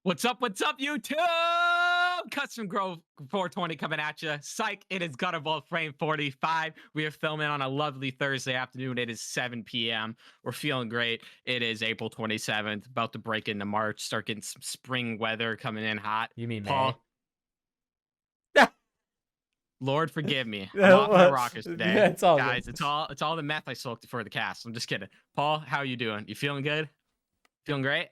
What's up, YouTube? Custom Grove 420 coming at you. Psych, it is Gutterball Frame 45. We are filming on a lovely Thursday afternoon. It is 7 p.m. We're feeling great. It is April 27th, about to break into March, start getting some spring weather coming in hot. You mean May? Paul, Lord forgive me. I'm off my rockers today. Yeah, it's all guys. good. It's all the meth I soaked for the cast. I'm just kidding. Paul, how you doing? You feeling good? Feeling great?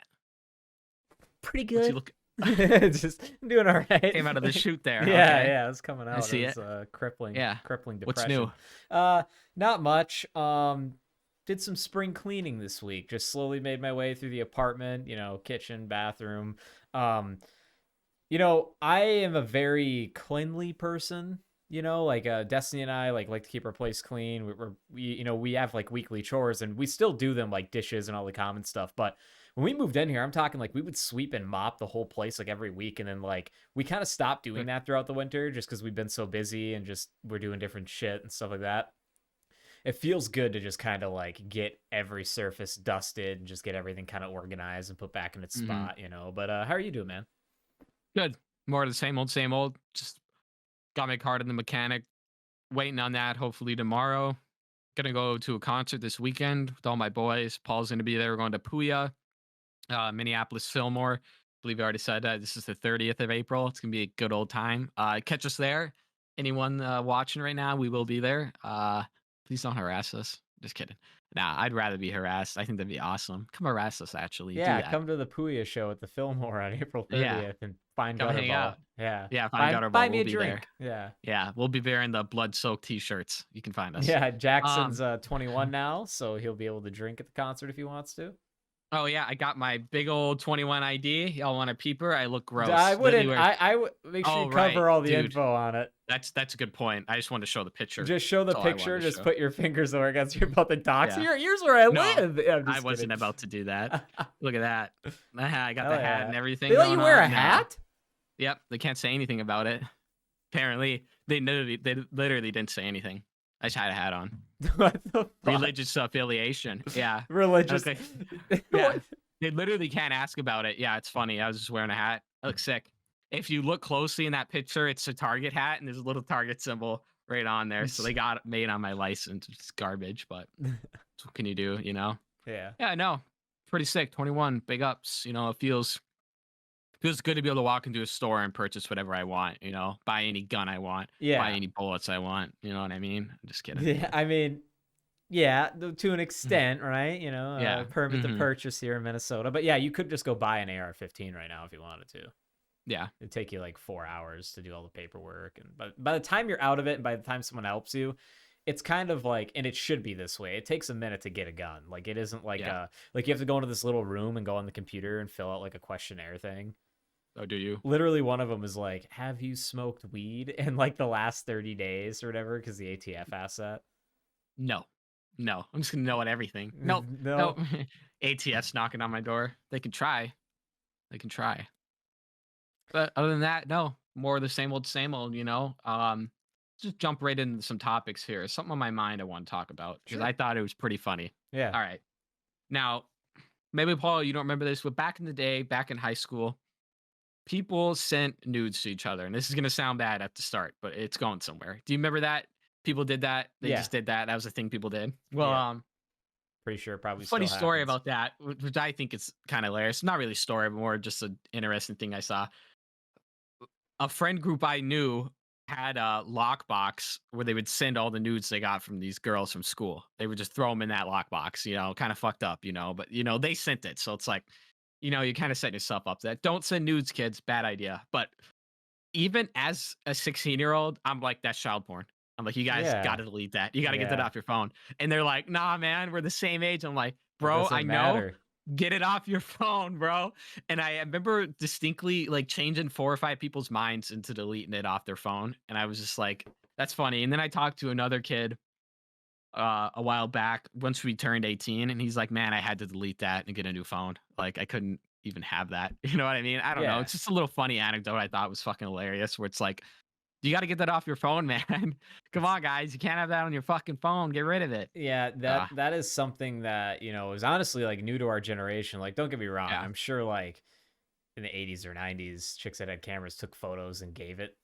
Pretty What's good. you look- Just doing all right. Came out of the chute there. Yeah, Okay. yeah, it's coming out. I see It's crippling. Yeah. Crippling What's depression. new? Not much. Did some spring cleaning this week. Just slowly made my way through the apartment. Kitchen, bathroom. I am a very cleanly person. Like Destiny and I like to keep our place clean. We have like weekly chores, and we still do them, like dishes and all the common stuff. But when we moved in here, I'm talking like we would sweep and mop the whole place like every week, and then like we kind of stopped doing that throughout the winter just because we've been so busy and just we're doing different shit and stuff like that. It feels good to just kind of like get every surface dusted and just get everything kind of organized and put back in its spot, But how are you doing, man? Good. More of the same old. Just got my car to the mechanic. Waiting on that. Hopefully tomorrow. Gonna go to a concert this weekend with all my boys. Paul's gonna be there. We're going to Puya, Minneapolis Fillmore. I believe I already said that. This is the 30th of April. It's gonna be a good old time. Catch us there. Anyone watching right now, we will be there. Please don't harass us. Just kidding. Nah, I'd rather be harassed. I think that'd be awesome. Come harass us, actually. Yeah, Do that. come to the Puya show at the Fillmore on April 30th and find Come hang Gutterball. out. Yeah, Find Gutterball. buy me We'll a be drink. there. Yeah. Yeah, we'll be wearing the blood-soaked t-shirts. You can find us. Yeah, Jackson's 21 now, so he'll be able to drink at the concert if he wants to. Oh yeah, I got my big old 21 ID. Y'all want a peeper? I look gross. I wouldn't. Literally I would make sure you cover all the info on it. That's a good point. I just wanted to show the picture. Just show the That's all I picture. wanted to Just show. put your fingers over against your butt and docs. Yeah. Here's where I No, live. Yeah, I'm just I wasn't kidding. about to do that. Look at that. I got Hell the hat yeah. and everything. They let you going wear on a now. hat? Yep, they can't say anything about it. Apparently, they literally didn't say anything. I just had a hat on. What the fuck? Religious affiliation. Yeah. Religious. Okay. Yeah. They literally can't ask about it. Yeah, it's funny. I was just wearing a hat. I look sick. If you look closely in that picture, it's a Target hat, and there's a little Target symbol right on there. So they got it made on my license. It's garbage, but what can you do, Yeah. Yeah, I know. Pretty sick. 21, big ups. It feels good to be able to walk into a store and purchase whatever I want, buy any gun I want, Yeah. buy any bullets I want. You know what I mean? I'm just kidding. Yeah, I mean, yeah, to an extent, right? Yeah. Permit to purchase here in Minnesota. But yeah, you could just go buy an AR-15 right now if you wanted to. Yeah. It'd take you like 4 hours to do all the paperwork. But by the time you're out of it and by the time someone helps you, it's kind of like, and it should be this way. It takes a minute to get a gun. Like it isn't like like you have to go into this little room and go on the computer and fill out like a questionnaire thing. Oh, do you? Literally one of them is like, have you smoked weed in like the last 30 days or whatever? Because the ATF asked that. No. I'm just gonna know at everything. Nope. No. ATS knocking on my door. They can try. But other than that, no. More of the same old, just jump right into some topics here. Something on my mind I want to talk about because Sure. I thought it was pretty funny. Yeah. All right. Now, maybe Paul, you don't remember this, but back in the day, back in high school, people sent nudes to each other. And this is gonna sound bad at the start, but it's going somewhere. Do you remember that? People did that. They Yeah. just did that. That was a thing people did. Well, Yeah. Pretty sure probably funny still story happens. about that, which I think is kind of hilarious. Not really a story, but more just an interesting thing I saw. A friend group I knew had a lockbox where they would send all the nudes they got from these girls from school. They would just throw them in that lockbox, kind of fucked up, but they sent it. So it's like, you kind of set yourself up to that. Don't send nudes, kids. Bad idea. But even as a 16-year-old, I'm like, that's child porn. I'm like, you guys Yeah. got to delete that. You got to get that Yeah. off your phone. And they're like, nah, man, we're the same age. I'm like, bro, Doesn't I know. matter. Get it off your phone, bro. And I remember distinctly like changing 4 or 5 people's minds into deleting it off their phone. And I was just like, that's funny. And then I talked to another kid a while back once we turned 18, and he's like, man, I had to delete that and get a new phone. Like I couldn't even have that. You know what I mean? I don't know. Yeah. It's just a little funny anecdote I thought was fucking hilarious where it's like, you got to get that off your phone, man. Come on, guys. You can't have that on your fucking phone. Get rid of it. Yeah, that is something that, is honestly like new to our generation. Like, don't get me wrong. Yeah. I'm sure like in the 80s or 90s, chicks that had cameras took photos and gave it.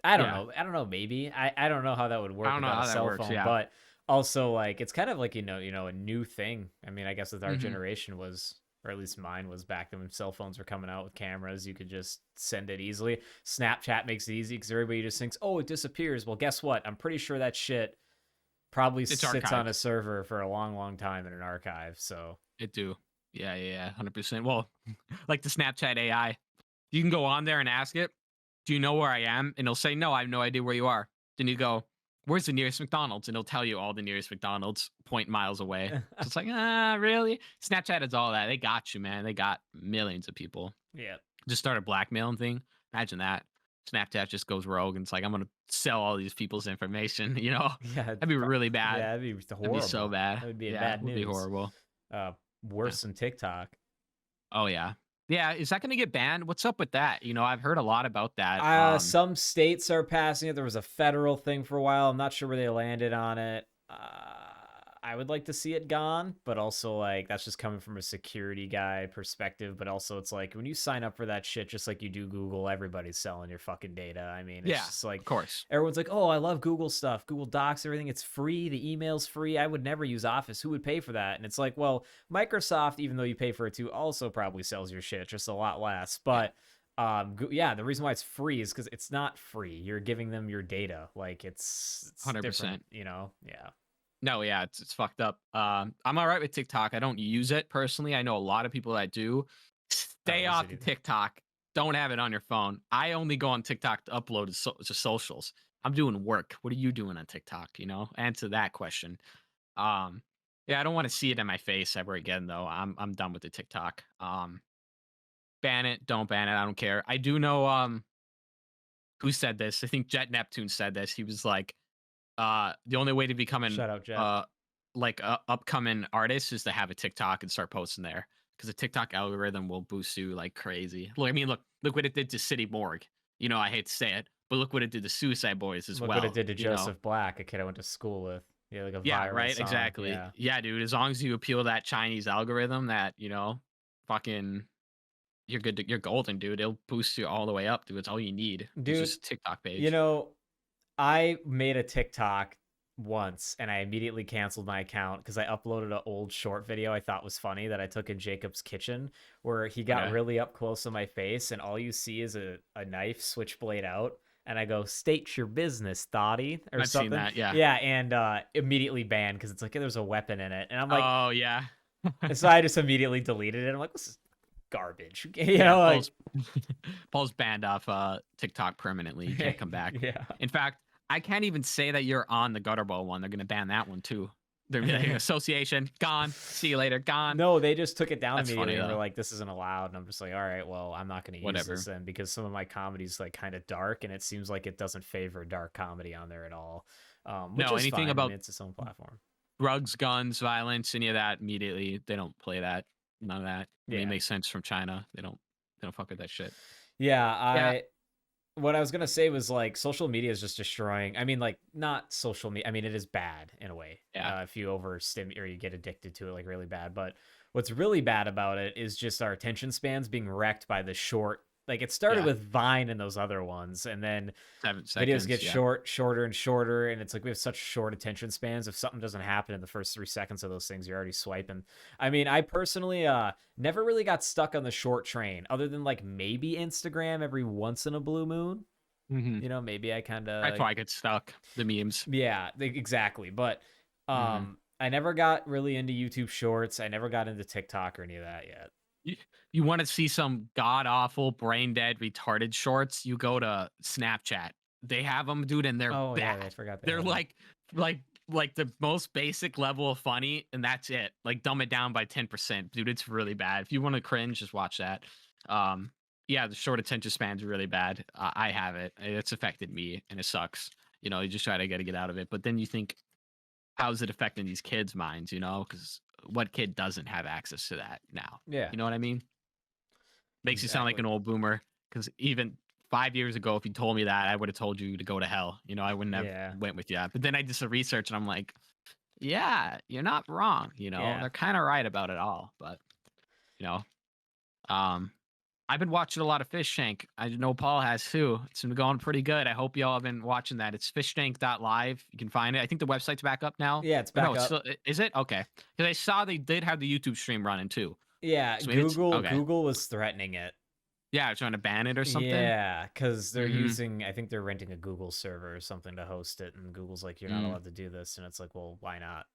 I don't Yeah. know. I don't know. Maybe I don't know how that would I work don't know without a how that cell works. phone, Yeah. but also like it's kind of like a new thing. I mean, I guess with our Hmm. generation was, or at least mine was back then when cell phones were coming out with cameras, you could just send it easily. Snapchat makes it easy because everybody just thinks, oh, it disappears. Well, guess what? I'm pretty sure that shit probably It's sits on archived. a server for a long, long time in an archive. So It do. Yeah. 100%. Well, like the Snapchat AI, you can go on there and ask it, "Do you know where I am?" And it'll say, "No, I have no idea where you are." Then you go, "Where's the nearest McDonald's?" And it'll tell you all the nearest McDonald's point miles away. So it's like, really? Snapchat is all that. They got you, man. They got millions of people. yeah, Just start a blackmailing thing. Imagine that. Snapchat just goes rogue and it's like, I'm gonna sell all these people's information. yeah, That'd be really bad. yeah, that'd be That'd be so horrible. bad. That would be Yeah, bad it would be news. horrible. Yeah. Worse than TikTok. Oh yeah. Yeah, is that gonna get banned? What's up with that? I've heard a lot about that. Some states are passing it. There was a federal thing for a while. I'm not sure where they landed on it. I would like to see it gone, but also like that's just coming from a security guy perspective. But also, it's like when you sign up for that shit, just like you do Google, everybody's selling your fucking data. I mean, it's Yeah, just like of course. everyone's like, "Oh, I love Google stuff, Google Docs, everything. It's free. The email's free. I would never use Office. Who would pay for that?" And it's like, well, Microsoft, even though you pay for it too, also probably sells your shit, just a lot less. Yeah. But yeah, the reason why it's free is because it's not free. You're giving them your data. Like it's 100%. different, Yeah. No, yeah, it's fucked up. I'm all right with TikTok. I don't use it personally. I know a lot of people that do. I don't Stay use off it the either. TikTok. Don't have it on your phone. I only go on TikTok to upload to socials. I'm doing work. What are you doing on TikTok? Answer that question. Um, yeah, I don't want to see it in my face ever again, though. I'm done with the TikTok. Ban it. Don't ban it. I don't care. I do know. Who said this? I think Jet Neptune said this. He was like, the only way to become an Shout out, Jet. like a upcoming artist is to have a TikTok and start posting there because the TikTok algorithm will boost you like crazy. Look, I mean, look what it did to City Morgue. I hate to say it, but look what it did to Suicide Boys as Look what it well. did to Joseph Black, a kid I went to school with. Yeah, like a Yeah, viral right, song. exactly. Yeah. Yeah, dude. As long as you appeal to that Chinese algorithm, that fucking, you're good. You're golden, dude. It'll boost you all the way up, dude. It's all you need. It's Dude, just a TikTok you page. know, I made a TikTok once and I immediately canceled my account because I uploaded an old short video I thought was funny that I took in Jacob's kitchen where he got Okay, really up close to my face and all you see is a knife switchblade out. And I go, state your business, Thotty, or I've seen something. that. Yeah. Yeah, and immediately banned because it's like, there's a weapon in it. And I'm like, Oh yeah. and so I just immediately deleted it. I'm like, this is garbage. Yeah, Like, Paul's banned off TikTok permanently. You can't come back. yeah. In fact, I can't even say that you're on the Gutterball one. They're gonna ban that one too. They're like, association gone. See you later. Gone. No, they just took it down That's immediately funny and were though. like, this isn't allowed. And I'm just like, all right, well, I'm not going to use Whatever. this then because some of my comedy's like kind of dark and it seems like it doesn't favor dark comedy on there at all. Which No, is anything fine. I about mean, it's its own platform. drugs, guns, violence, any of that immediately. They don't play that. None of that. I mean, Yeah. it makes sense from China. They don't fuck with that shit. Yeah. Yeah. What I was going to say was like social media is just destroying. I mean, like not social media. I mean, it is bad in a way. Yeah. If you or you get addicted to it, like really bad. But what's really bad about it is just our attention spans being wrecked by the short. Like it started Yeah. with Vine and those other ones, and then 7 seconds. videos get Yeah. shorter and shorter, and it's like we have such short attention spans. If something doesn't happen in the first 3 seconds of those things, you're already swiping. I mean, I personally never really got stuck on the short train, other than like maybe Instagram every once in a blue moon. Mm-hmm. Maybe I kind of That's why I get stuck. The memes. yeah, exactly. But Mhm. I never got really into YouTube Shorts. I never got into TikTok or any of that yet. You want to see some god awful, brain dead, retarded shorts? You go to Snapchat. They have them, dude, and they're Oh yeah, bad. I forgot they They're had 'em. like the most basic level of funny, and that's it. Like dumb it down by 10%, dude. It's really bad. If you want to cringe, just watch that. Yeah, the short attention span's really bad. I have it. It's affected me, and it sucks. You just try to get out of it, but then you think, how's it affecting these kids' minds? Because what kid doesn't have access to that now? Yeah, You know what I mean? Makes you sound like exactly. an old boomer. Because even 5 years ago, if you told me that, I would have told you to go to hell. I wouldn't have Yeah. went with you. But then I did some research, and I'm like, yeah, you're not wrong. Yeah. They're kind of right about it all. But you know, um, I've been watching a lot of Fishtank. I know Paul has too. It's been going pretty good. I hope y'all have been watching that. It's Fishtank.live. You can find it. I think the website's back up now. Yeah, it's Or no, back it's up. still, is it? Okay. Because I saw they did have the YouTube stream running too. Yeah, So maybe it's okay. Google was threatening it. Yeah, trying to ban it or something. Yeah, because they're using, I think they're renting a Google server or something to host it, and Google's like, you're not allowed to do this, and it's like, well, why not?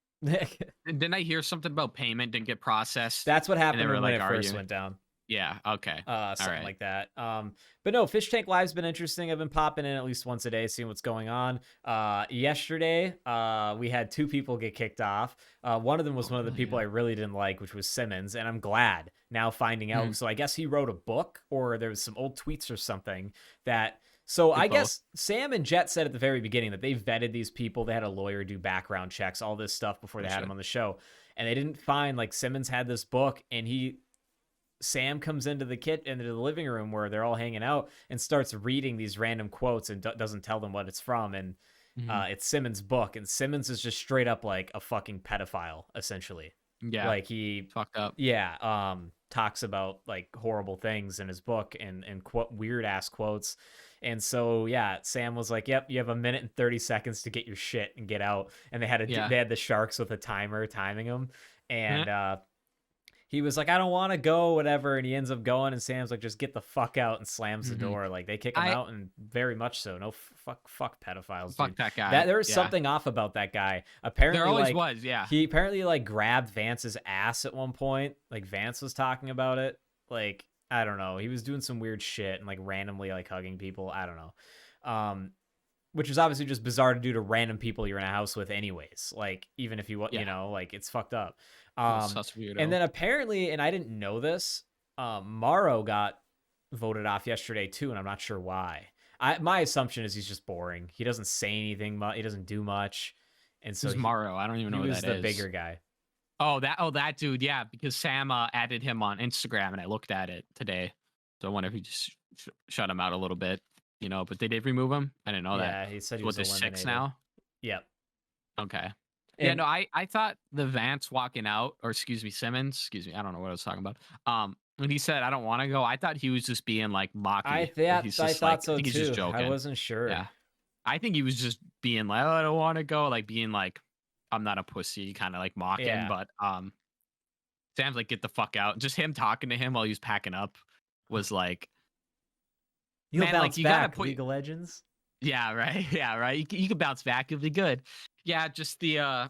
And didn't I hear something about payment didn't get processed? That's what happened were, when like, it first arguing. went down. Yeah. Okay. Something like that. But no, Fishtank Live's been interesting. I've been popping in at least once a day, seeing what's going on. Yesterday, we had 2 people get kicked off. One of them was one of the people I really didn't like, which was Simmons, and I'm glad now finding out. So I guess he wrote a book, or there was some old tweets or something that. So I guess Sam and Jet said at the very beginning that they vetted these people. They had a lawyer do background checks, all this stuff before they had him on the show, and they didn't find, like, Simmons had this book, and Sam comes into the living room where they're all hanging out and starts reading these random quotes and doesn't tell them what it's from. And it's Simmons' book, and Simmons is just straight up like a fucking pedophile, essentially. Yeah. Like he fucked up. Yeah. Talks about like horrible things in his book and quote weird ass quotes. And so, yeah, Sam was like, yep, you have 1 minute and 30 seconds to get your shit and get out. And they had the sharks with a timer timing them. And, he was like, I don't want to go, whatever. And he ends up going, and Sam's like, just get the fuck out, and slams the door. Like, they kick him out, and very much so. No, fuck pedophiles. Fuck dude. that guy. There was something off about that guy. Apparently, there always was, yeah. He apparently, like, grabbed Vance's ass at one point. Like, Vance was talking about it. Like, I don't know. He was doing some weird shit and, like, randomly, like, hugging people. I don't know. Which is obviously just bizarre to do to random people you're in a house with anyways. Like, even if you know, like, it's fucked up. And then apparently, and I didn't know this, Morrow got voted off yesterday too, and I'm not sure why. My assumption is he's just boring. He doesn't say anything much. He doesn't do much. And so Morrow? I don't even know who that is. He was the bigger guy. Oh, that dude. Yeah, because Sam added him on Instagram, and I looked at it today. So I wonder if he just shut him out a little bit, you know. But they did remove him. I didn't know that. Yeah, he said he was eliminated. 6 now? Yep. Okay. Yeah, no, I thought the Vance walking out, or Simmons, I don't know what I was talking about. When he said, I don't want to go, I thought he was just being like mocking. I thought so too. He's just joking. I wasn't sure. Yeah. I think he was just being like, oh, I don't want to go, like being like, I'm not a pussy, kind of like mocking. Yeah. But Sam's like, get the fuck out. Just him talking to him while he was packing up was like, you'll bounce back, League of Legends. Yeah, right. Yeah, right. You can bounce back. You'll be good. Yeah, just the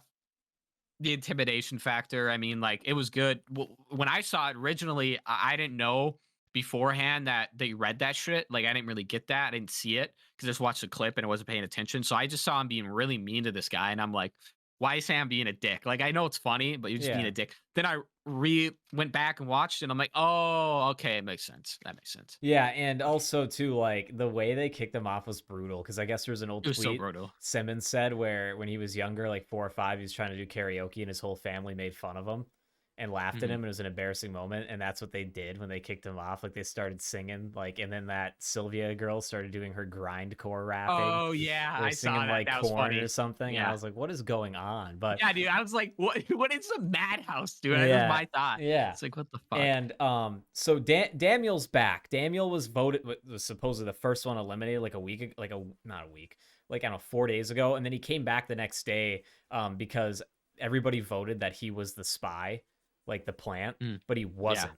intimidation factor. I mean, like, it was good. When I saw it originally, I didn't know beforehand that they read that shit. Like, I didn't really get that. I didn't see it because I just watched the clip and I wasn't paying attention. So I just saw him being really mean to this guy, and I'm like, why is Sam being a dick? Like, I know it's funny, but you're just being a dick. Then I went back and watched it, and I'm like, oh, okay, it makes sense. That makes sense. Yeah, and also, too, like, the way they kicked him off was brutal, because I guess there was an old tweet so brutal. Simmons said where when he was younger, like 4 or 5, he was trying to do karaoke, and his whole family made fun of him and laughed at him, and it was an embarrassing moment, and that's what they did when they kicked him off. Like, they started singing, like, and then that Sylvia girl started doing her grindcore rapping. Oh, yeah, I singing, saw that. like, that was Corn funny. or something, yeah. and I was like, what is going on? But yeah, dude, I was like, what is a madhouse, dude? That was my thought. Yeah. It's like, what the fuck? And so Daniel's back. Daniel was supposedly the first one eliminated like not a week, like, I don't know, 4 days ago, and then he came back the next day because everybody voted that he was the spy, like the plant, but he wasn't.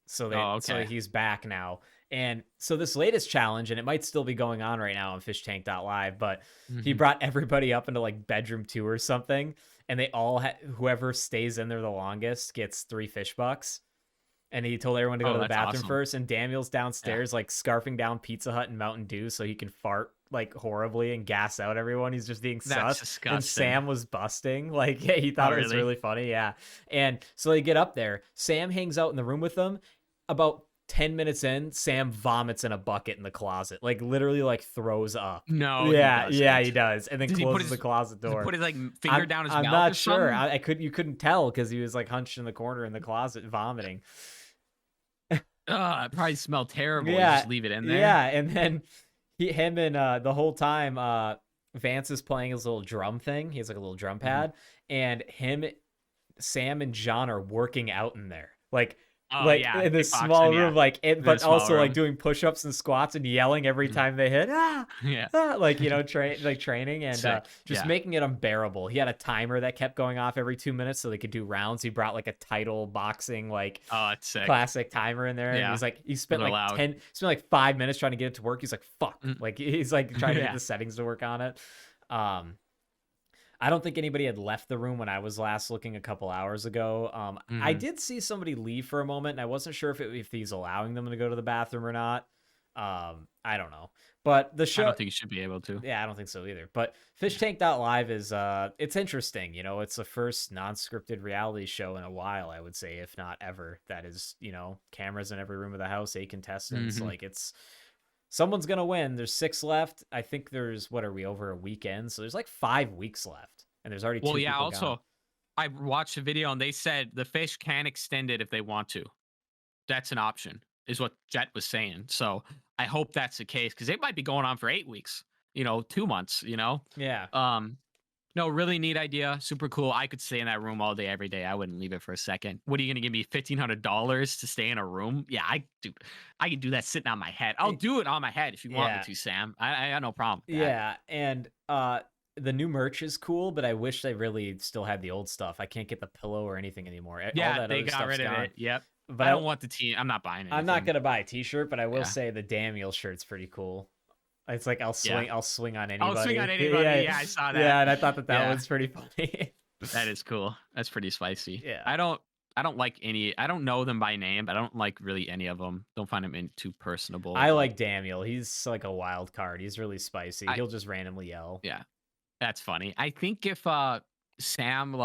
So so he's back now. And so this latest challenge, and it might still be going on right now on Fishtank.live, but he brought everybody up into like bedroom 2 or something, and they all whoever stays in there the longest gets 3 fish bucks. And he told everyone to go to the bathroom first. And Daniel's downstairs, like scarfing down Pizza Hut and Mountain Dew so he can fart like horribly and gas out everyone. He's just being sus. Disgusting. And Sam was busting. Like, he thought it was really funny. Yeah. And so they get up there. Sam hangs out in the room with them. About 10 minutes in, Sam vomits in a bucket in the closet. Like, literally, like, throws up. No. Yeah, he does. And then closes the closet door. Does he put his like finger down his mouth? I'm not or sure. something? You couldn't tell because he was like hunched in the corner in the closet vomiting. It probably smelled terrible. Yeah, just leave it in there. Yeah, and then him and the whole time Vance is playing his little drum thing. He has like a little drum pad, and Sam and John are working out in there. Like, Oh like yeah, in this small kickboxing, yeah. room, like it, In a but small also like room. doing push-ups and squats and yelling every Mhm. time they hit. Yeah. Like training and Sick. just Yeah. making it unbearable. He had a timer that kept going off every 2 minutes so they could do rounds. He brought like a title boxing like Oh, it's sick. classic timer in there, and Yeah. he's like he spent They're like loud. 5 minutes trying to get it to work. He's like fuck, Mm. like he's like trying to get Yeah. the settings to work on it. I don't think anybody had left the room when I was last looking a couple hours ago. I Mhm. did see somebody leave for a moment, and I wasn't sure if he's allowing them to go to the bathroom or not. I don't know, but the I show, don't think you should be able to. yeah, I don't think so either. But Fishtank.live is it's interesting. You know, it's the first non-scripted reality show in a while, I would say, if not ever. That is, you know, cameras in every room of the house, 8 contestants. Mhm. Like it's someone's gonna win. There's 6 left. I think there's what are we over a weekend? So there's like 5 weeks left, and there's already 2 Well, yeah, people gone. also, I watched a video and they said the fish can extend it if they want to. That's an option, is what Jet was saying. So I hope that's the case because it might be going on for 8 weeks, 2 months, Yeah. No, really neat idea. Super cool. I could stay in that room all day, every day. I wouldn't leave it for a second. What are you going to give me? $1,500 to stay in a room? Yeah, I can do that sitting on my head. I'll do it on my head if you want me Yeah. to, Sam. I got no problem with that. Yeah, and the new merch is cool, but I wish they really still had the old stuff. I can't get the pillow or anything anymore. All Yeah, that they other got stuff's rid of gone. it. Yep. But I don't want the team. I'm not buying it. I'm not gonna buy a T-shirt, but I will Yeah. say the Daniel shirt's pretty cool. It's like I'll swing on anybody. I'll swing on anybody. Yeah, I saw that. Yeah, and I thought that Yeah. was pretty funny. That is cool. That's pretty spicy. Yeah. I don't like any. I don't know them by name, but I don't like really any of them. Don't find them too personable. I but like Daniel. He's like a wild card. He's really spicy. He'll just randomly yell. Yeah, that's funny. I think if Sam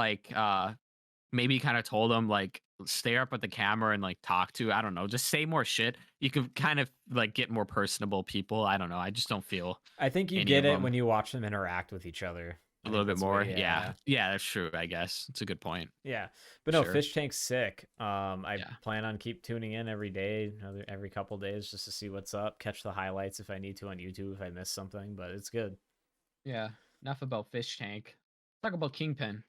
maybe kind of told him like stare up at the camera and like talk to, I don't know, just say more shit, you could kind of like get more personable people. I don't know. I just don't feel I think you any get of it them. when you watch them interact with each other. a little bit That's more. what- Yeah, that's true. I guess it's a good point. Yeah, but no, Sure. Fish Tank's sick. I Yeah. plan on keep tuning in every day, every couple days, just to see what's up. Catch the highlights if I need to on YouTube if I miss something, but it's good. Yeah. Enough about Fish Tank. Talk about Kingpin.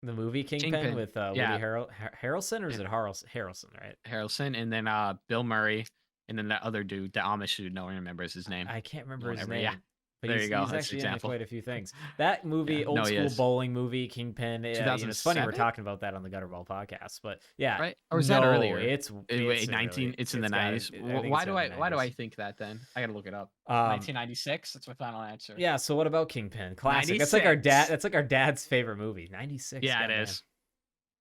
The movie Kingpin, Kingpin, with Woody yeah. Harrelson, or is it Harrelson, right? Harrelson, and then Bill Murray, and then that other dude, the Amish dude. No one remembers his name. I can't remember his Whatever, name. yeah. But There he's, you go. he's That's actually an in example. quite a few things. That movie, Yeah. old No, he school is. bowling movie, Kingpin. It's funny we're 2007? talking about that on the Gutterball podcast, but yeah, Right? Or was that no, earlier? It's Wait, 19. early. It's in the gotta- 90s. I think Why it's do in I? the Why do I 90s. think that? Then I gotta look it up. Um, 1996. That's my final answer. Yeah. So what about Kingpin? Classic. That's like our 96. That's like our dad's favorite movie. 96. Yeah, it goddamn. is.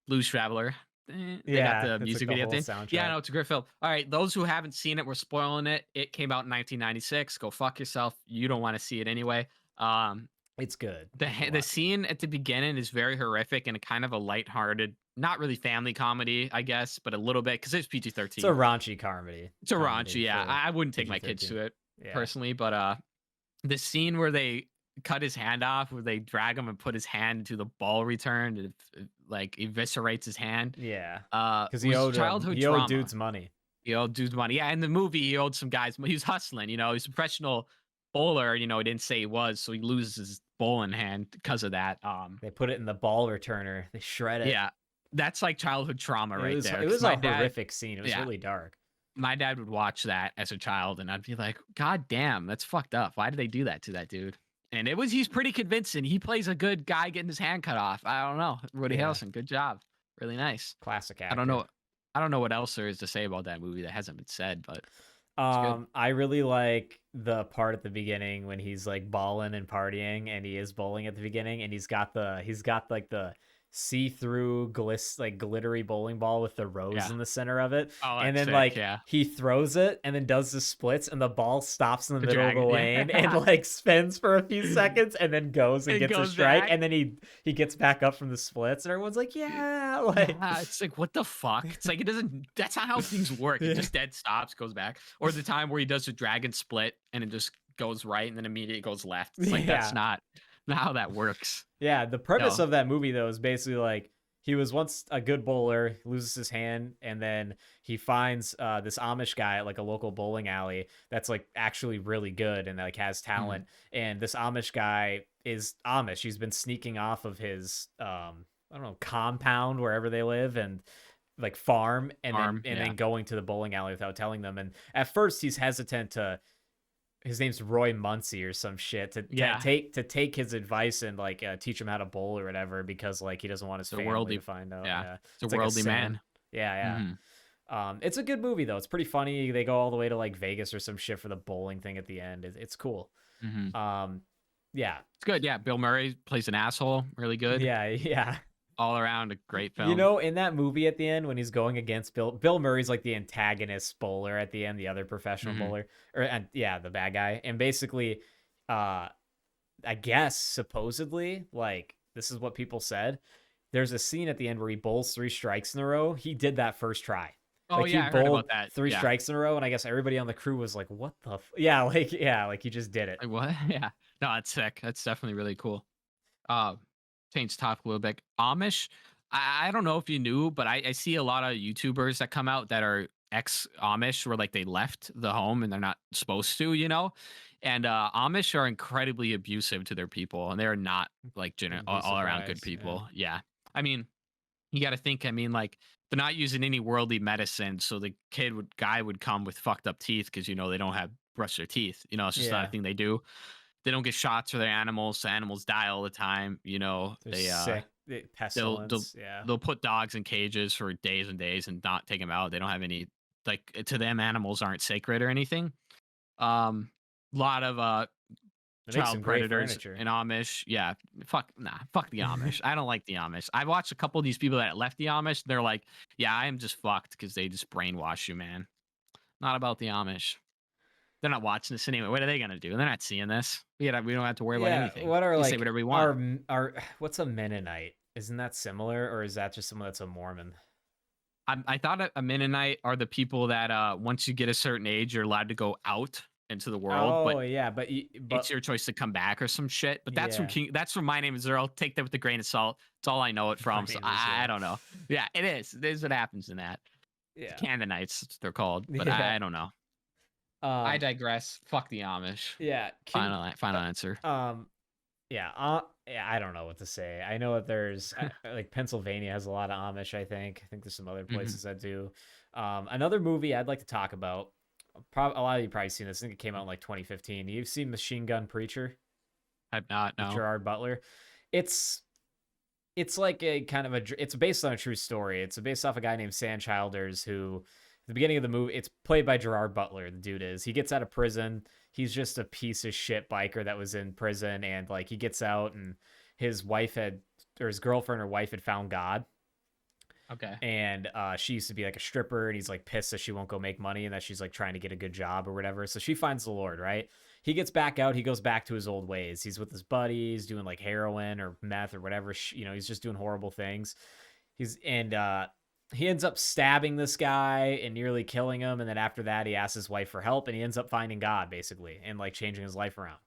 Blues Traveler. They Yeah, got the that's music like video the thing. whole Yeah, soundtrack. no, it's a great film. All right, those who haven't seen it, we're spoiling it. It came out in 1996. Go fuck yourself. You don't want to see it anyway. It's good. The scene at the beginning is very horrific and kind of a lighthearted, not really family comedy, I guess, but a little bit because it's PG-13. It's a raunchy comedy. It's a raunchy, yeah. for I wouldn't take my kids PG-13. to it Yeah. personally, but the scene where they cut his hand off, where they drag him and put his hand into the ball return, and it, like eviscerates his hand. Yeah. Because Because he owed childhood he owed trauma. dude's money. He owed dude's money. Yeah, in the movie, he owed some guys. He was hustling. He's a professional bowler. He didn't say he was, so he loses his bowling hand because of that. They put it in the ball returner. They shred it. Yeah, that's like childhood trauma right there. It 'cause was my a dad- horrific scene. It was yeah. really dark. My dad would watch that as a child, and I'd be like, "God damn, that's fucked up. Why did they do that to that dude?" And he's pretty convincing. He plays a good guy getting his hand cut off. I don't know, Woody Yeah. Harrelson, good job, really nice. Classic actor. I don't know what else there is to say about that movie that hasn't been said, but good. I really like the part at the beginning when he's like balling and partying, and he is bowling at the beginning, and he's got like the see-through glittery bowling ball with the rose Yeah. in the center of it. Oh, And that's then sick, like yeah. he throws it and then does the splits, and the ball stops in the middle of the dragon, lane yeah. and like spins for a few seconds and then goes and It gets a goes strike, back. and then he gets back up from the splits, and everyone's like, yeah, like It's like, what the fuck? It's like, it doesn't, that's not how things work. It Yeah. just dead stops, goes back. Or the time where he does the dragon split and it just goes right and then immediately goes left. It's like, that's Yeah. not how that works. Yeah, the premise No. of that movie though is basically like he was once a good bowler, loses his hand, and then he finds this Amish guy at like a local bowling alley that's like actually really good and like has talent. And this Amish guy is Amish. He's been sneaking off of his I don't know, compound wherever they live, and like farm and Farm, then yeah. going to the bowling alley without telling them. And at first he's hesitant to. His name's Roy Muncie or some shit Yeah. to take his advice and like teach him how to bowl or whatever because like he doesn't want his The family worldly, to find out. yeah. Yeah, It's a it's like a worldly sin. man. Yeah. Mhm. It's a good movie though. It's pretty funny. They go all the way to like Vegas or some shit for the bowling thing at the end. It's cool. Mhm. Yeah, It's good. Yeah, Bill Murray plays an asshole. Really good. yeah. All around a great You film. know, in that movie at the end when he's going against Bill Murray's like the antagonist bowler at the end, the other professional Mhm. bowler, the bad guy, and basically, I guess supposedly, like this is what people said. There's a scene at the end where he bowls 3 strikes in a row. He did that first try. Oh Like he yeah, I heard bowled about that. 3 Yeah. strikes in a row, and I guess everybody on the crew was like, "What the?" Like he just did it. Like what? Yeah. No, that's sick. That's definitely really cool. Uh, change topic a little bit. Amish. I don't know if you knew, but I see a lot of YouTubers that come out that are ex Amish, where like they left the home and they're not supposed to, you know. And Amish are incredibly abusive to their people, and they're not like Wouldn't be all around good surprised. Yeah. people. Yeah. I mean, you got to think. I mean, like they're not using any worldly medicine, so the guy would come with fucked up teeth because you know they don't have brush their teeth. You know, it's just not a Yeah. thing they do. They don't get shots for their animals, so animals die all the time. You know, They're sick. Pestilence. Yeah. they'll put dogs in cages for days and days and not take them out. They don't have any, like, to them animals aren't sacred or anything. Lot of It makes child some great predators furniture. in Amish. Yeah, fuck the Amish. I don't like the Amish. I've watched a couple of these people that left the Amish. They're like, yeah, I am just fucked because they just brainwash you, man. Not about the Amish. They're not watching this anyway. What are they gonna do? They're not seeing this. We don't have to worry about anything. What are We like say whatever we want. are what's a Mennonite? Isn't that similar, or is that just someone that's a Mormon? I thought a Mennonite are the people that once you get a certain age, you're allowed to go out into the world, Oh but yeah, it's your choice to come back or some shit. But that's from Yeah. That's from My Name Is Earl. Take that with a grain of salt. It's all I know it from. So Name Is I Earl. don't know. Yeah, it is. It is what happens in that. Yeah. Canaanites, they're called, but Yeah. I don't know. I digress. Fuck the Amish. Yeah. Final answer. Yeah. I don't know what to say. I know that there's like Pennsylvania has a lot of Amish. I think there's some other places that do. Another movie I'd like to talk about. A lot of you probably seen this. I think it came out in like 2015. You've seen Machine Gun Preacher? I've not. No. Gerard Butler. It's like a kind of it's based on a true story. It's based off a guy named Sam Childers who, at the beginning of the movie, it's played by Gerard Butler. The dude is. He gets out of prison. He's just a piece of shit biker that was in prison, and like he gets out, and his girlfriend or wife had found God. Okay. And she used to be like a stripper, and he's like pissed that she won't go make money and that she's like trying to get a good job or whatever. So she finds the Lord, right? He gets back out. He goes back to his old ways. He's with his buddies doing like heroin or meth or whatever. He's just doing horrible things. He ends up stabbing this guy and nearly killing him. And then after that, he asks his wife for help, and he ends up finding God basically and like changing his life around.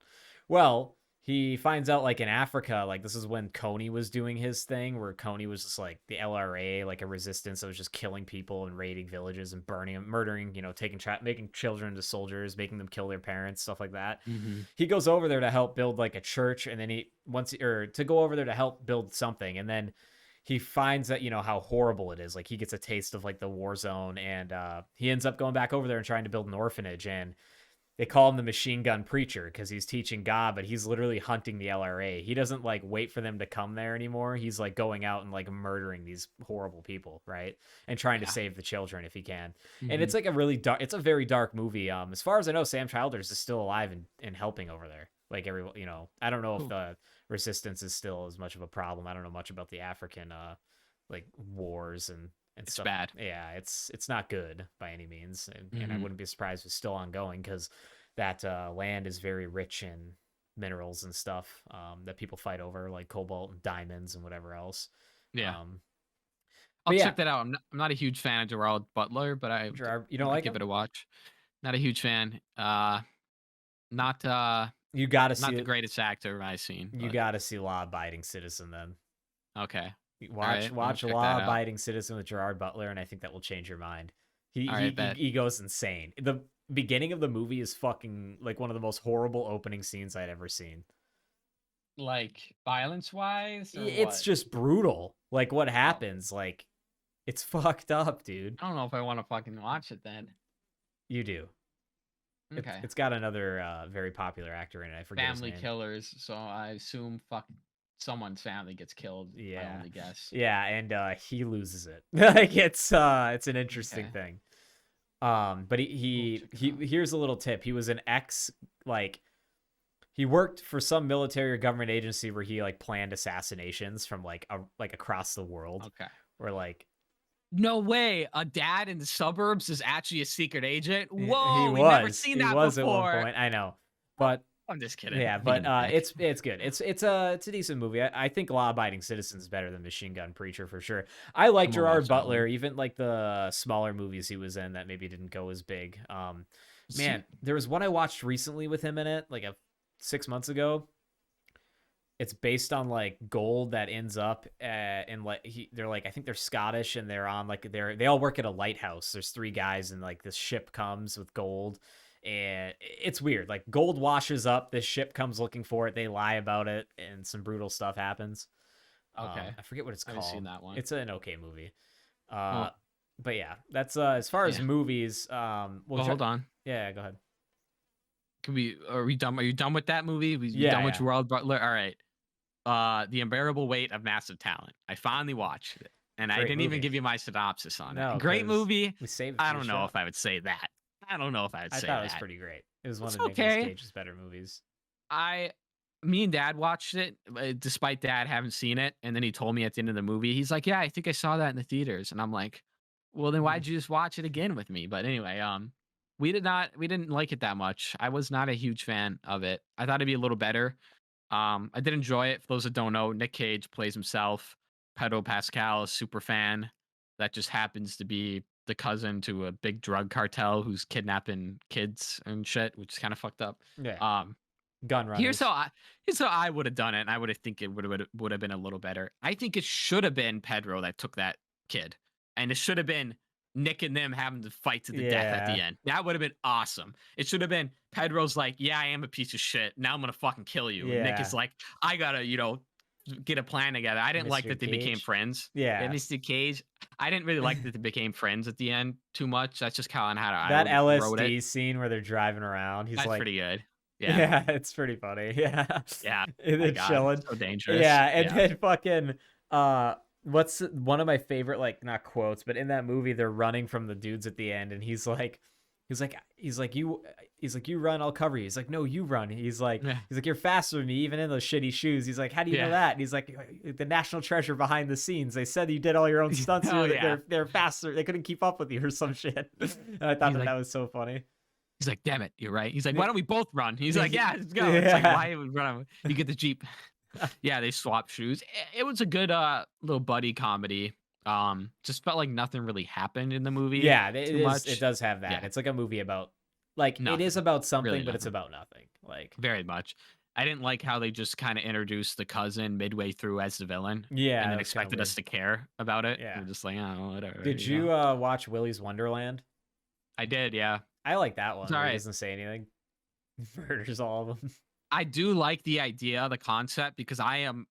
Well, he finds out like in Africa, like this is when Coney was doing his thing, where Coney was just like the LRA, like a resistance that was just killing people and raiding villages and burning them, murdering, making children into soldiers, making them kill their parents, stuff like that. Mm-hmm. He goes over there to help build like a church, and then to go over there to help build something, and then he finds that how horrible it is. Like he gets a taste of like the war zone, and he ends up going back over there and trying to build an orphanage, and they call him the Machine Gun Preacher because he's teaching God, but he's literally hunting the LRA. He doesn't like wait for them to come there anymore. He's like going out and like murdering these horrible people, right? And trying to save the children if he can. Mm-hmm. And it's like it's a very dark movie. As far as I know, Sam Childers is still alive and helping over there. Like everyone, I don't know if the resistance is still as much of a problem. I don't know much about the African like wars and it's stuff. Bad. Yeah, it's not good by any means, and I wouldn't be surprised if it's still ongoing because that land is very rich in minerals and stuff that people fight over, like cobalt and diamonds and whatever else. Yeah, I'll check that out. I'm not a huge fan of Gerard Butler, but I give it a watch. Not a huge fan. You gotta see not the greatest actor I've seen. You gotta see Law Abiding Citizen then. Okay. Watch Law Abiding Citizen with Gerard Butler, and I think that will change your mind. He goes insane. The beginning of the movie is fucking like one of the most horrible opening scenes I'd ever seen. Like violence wise? It's just brutal. Like what happens, like It's fucked up, dude. I don't know if I want to fucking watch it then. You do. Okay. It's got another very popular actor in it. I forget Family his name. killers, so I assume someone's family gets killed. Yeah. I only guess. Yeah, and he loses it. Like it's an interesting Okay. thing. But he here's a little tip. He was an he worked for some military or government agency where he like planned assassinations from like across the world. Okay. Or like No way. A dad in the suburbs is actually a secret agent. he Whoa, we've was. never seen that At before. one point. I know. But I'm just kidding. yeah, I'm but being a dick. it's good. It's a decent movie. I think Law Abiding Citizens is better than Machine Gun Preacher for sure. I like I'm gonna Gerard watch that Butler, one. even like the smaller movies he was in that maybe didn't go as big. Man, there was one I watched recently with him in it, like 6 months ago. It's based on like gold that ends up in like they're like I think they're Scottish and they're on like they all work at a lighthouse. There's 3 guys and like this ship comes with gold. And it's weird. Like gold washes up, this ship comes looking for it, they lie about it, and some brutal stuff happens. Okay. I forget what it's I called. haven't seen that one. It's an okay movie. Well, But yeah, that's as far as yeah. movies. Well, hold on. Yeah, go ahead. Are we done? Are you done with that movie? You Yeah, done with yeah. Gerard Butler? All right. The Unbearable Weight of Massive Talent. I finally watched it, and I Great didn't even movie. give you my synopsis on No, it. Great 'cause movie. we saved it I for don't the know show. if I would say that. I don't know if I would I say thought that. it was pretty great. It was one It's of Nicolas okay. Cage's better movies. Me and Dad watched it, despite Dad having seen it, and then he told me at the end of the movie, he's like, "Yeah, I think I saw that in the theaters," and I'm like, "Well, then why'd you just watch it again with me?" But anyway, we didn't like it that much. I was not a huge fan of it. I thought it'd be a little better. I did enjoy it. For those that don't know, Nick Cage plays himself. Pedro Pascal is super fan. That just happens to be the cousin to a big drug cartel who's kidnapping kids and shit, which is kind of fucked up. Yeah. Um, Gun runners. here's how I would have done it, and I would have think it would have been a little better. I think it should have been Pedro that took that kid, and it should have been Nick and them having to fight to the death at the end. That would have been awesome. It should have been Pedro's like, "Yeah, I am a piece of shit. Now I'm gonna fucking kill you." And Nick Yeah. is like, "I gotta, get a plan together." I didn't like Mr. that they became Cage. friends. Yeah. Mr. Cage. I didn't really like that they became friends at the end too much. That's just kind of how That I wrote LSD it. scene where they're driving around. He's That's like, pretty good. Yeah. yeah, it's pretty funny. Yeah. Yeah. And My they're God, chilling. so dangerous. Yeah, and then fucking what's one of my favorite, like, not quotes, but in that movie they're running from the dudes at the end, and he's like you run, I'll cover you. He's like, no, you run. He's like you're faster than me, even in those shitty shoes. He's like, how do you know that? And he's like, the national treasure behind the scenes. They said you did all your own stunts. They're faster. They couldn't keep up with you or some shit. And I thought that was so funny. He's like, damn it, you're right. He's like, why don't we both run? He's like, yeah, let's go. It's like, why would we run? You get the Jeep. Yeah, they swap shoes. It was a good little buddy comedy. Just felt like nothing really happened in the movie. Yeah, much. It does have that. Yeah. It's like a movie about, like, nothing. It is about something, really but it's about nothing. Like, very much. I didn't like how they just kind of introduced the cousin midway through as the villain. Yeah, and then expected us to care about it. Yeah, we're just like, oh, whatever. Did you watch Willy's Wonderland? I did, yeah. I like that one. Right. He doesn't say anything. Murders all of them. I do like the idea, the concept, because I am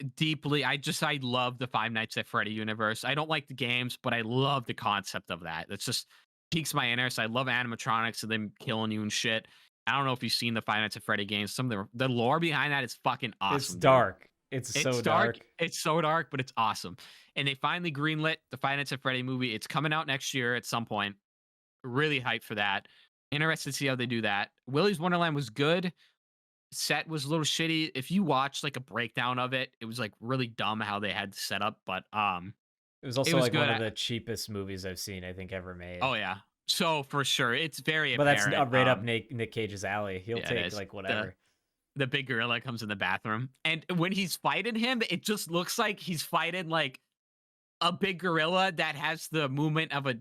I love the Five Nights at Freddy universe. I don't like the games, but I love the concept of that. It's just piques my interest. I love animatronics and them killing you and shit. I don't know if you've seen the Five Nights at Freddy games. Some of the lore behind that is fucking awesome. It's dark. It's so dark. It's so dark, but it's awesome. And they finally greenlit the Five Nights at Freddy movie. It's coming out next year at some point. Really hyped for that. Interested to see how they do that. Willy's Wonderland was good. Set was a little shitty. If you watch like a breakdown of it, it was like really dumb how they had to set up. But it was also like one of the cheapest movies I've seen, I think, ever made. Oh yeah. So for sure, it's very but apparent. That's right up Nick Cage's alley. He'll take like whatever. The big gorilla comes in the bathroom, and when he's fighting him, it just looks like he's fighting like a big gorilla that has the movement of a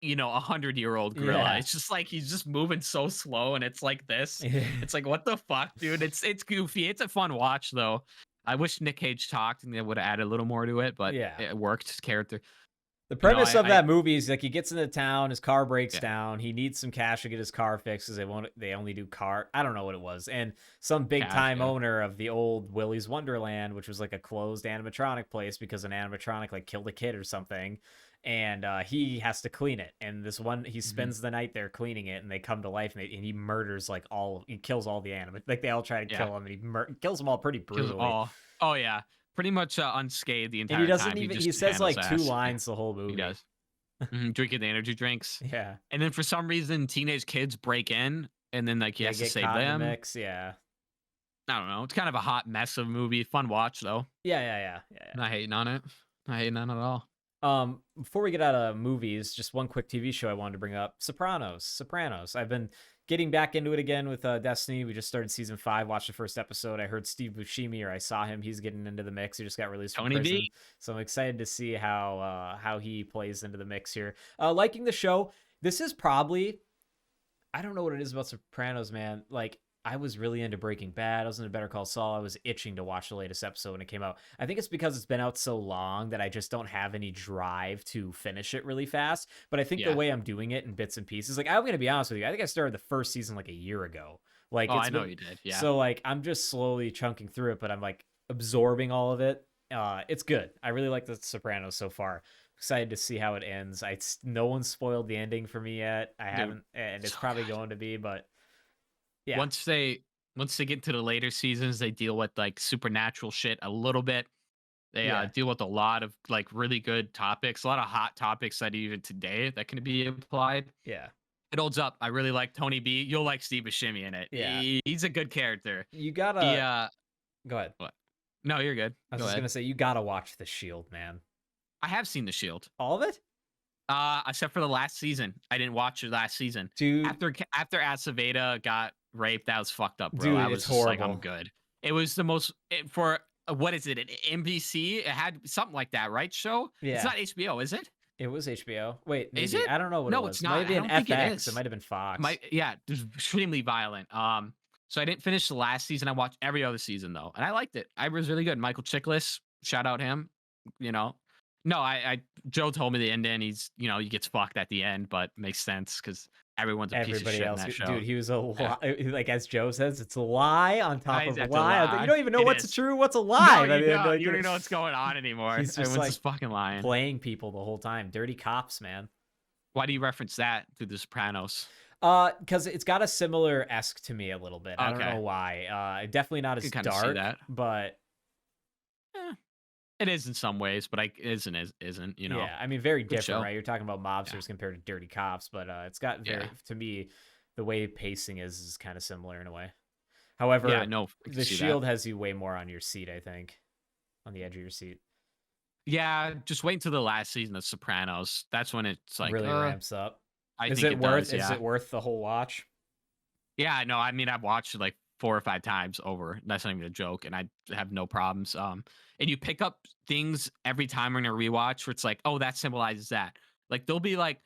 100-year-old gorilla. Yeah. It's just like he's just moving so slow, and it's like this. It's like, what the fuck, dude? It's goofy. It's a fun watch though. I wish Nick Cage talked and they would have added a little more to it, but it worked. His character. The You know, premise of I that movie is like he gets into town, his car breaks yeah, down, he needs some cash to get his car fixed because they only do car. I don't know what it was, and some big cash, time yeah. owner of the old Willy's Wonderland, which was like a closed animatronic place because an animatronic like killed a kid or something, and he has to clean it. And this one, he Mhm. spends the night there cleaning it, and they come to life, and he murders like he kills all the like they all try to Yeah. kill him, and he kills them all pretty Kills brutally. all. Oh yeah, pretty much unscathed the And he entire doesn't time. He even just he says handles like two ass. Yeah, lines the whole he movie. does. Drinking the energy drinks, Yeah. and then for some reason, teenage kids break in, and then like he They has to get save caught in the them. mix. Yeah. I don't know. It's kind of a hot mess of a movie. Fun watch though. Yeah. Not hating on it. Not hating on it at all. Before we get out of movies, just one quick TV show I wanted to bring up: Sopranos. I've been getting back into it again with Destiny. We just started season 5. Watched the first episode. I heard Steve Buscemi, or I saw him. He's getting into the mix. He just got released from Tony prison, B. so I'm excited to see how he plays into the mix here. Liking the show. This is probably, I don't know what it is about Sopranos, man. Like, I was really into Breaking Bad. I was into Better Call Saul. I was itching to watch the latest episode when it came out. I think it's because it's been out so long that I just don't have any drive to finish it really fast. But I think the Yeah. way I'm doing it in bits and pieces, like, I'm going to be honest with you, I think I started the first season like a year ago. Like, Oh, it's I know been, you did. Yeah. so like I'm just slowly chunking through it, but I'm like absorbing all of it. It's good. I really like the Sopranos so far. Excited to see how it ends. No one spoiled the ending for me yet. I haven't, and it's so probably good. going to be, but yeah. Once they get to the later seasons, they deal with like supernatural shit a little bit. They Yeah. deal with a lot of like really good topics, a lot of hot topics that even today that can be applied. Yeah. It holds up. I really like Tony B. You'll like Steve Buscemi in it. Yeah. He's a good character. You gotta go ahead. What? No, you're good. I was Go just ahead. gonna say you gotta watch The Shield, man. I have seen The Shield. All of it? Except for the last season. I didn't watch the last season. Dude, After Aceveda got raped, that was fucked up, bro. Dude, I was it's just like, horrible. I'm good. It was the most for what is it? An NBC? It had something like that, right? Show? Yeah. It's not HBO, is it? It was HBO. Wait, maybe. Is it? I don't know what No, it was. it's It not. might have been I don't think it FX. is. It might have been Fox. Yeah, it was extremely violent. So I didn't finish the last season. I watched every other season though, and I liked it. I was really good. Michael Chiklis, shout out him. You know, no, Joe told me the ending. He's, he gets fucked at the end, but makes sense because everyone's a piece of Everybody shit else, in that show. dude, he was a Yeah. lie. Like as Joe says, it's a lie on top of a That's a lie. lie. You don't even know It what's is. true, what's a lie. No, I mean, you like, don't even know what's going on anymore. He's just Everyone's like just fucking lying. playing people the whole time. Dirty cops, man. Why do you reference that through The Sopranos? Because it's got a similar esque to me a little bit. I don't Okay. know why. Definitely not as Could kinda see dark, that. but It is in some ways, but isn't. yeah, I mean, very Good different, show. right? You're talking about mobsters compared to dirty cops, but it's got very, Yeah. to me, the way pacing is kind of similar in a way. However, Yeah, no, I can The see that. Shield has you way more on your seat, I think, on the edge of your seat. Yeah, just wait until the last season of Sopranos. That's when it's like Really ramps up. I Is think it worth? does, Is yeah. it worth the whole watch? Yeah, no, I mean I've watched it like 4 or 5 times over. That's not even a joke, and I have no problems. And you pick up things every time in a rewatch where it's like, oh, that symbolizes that. Like there'll be like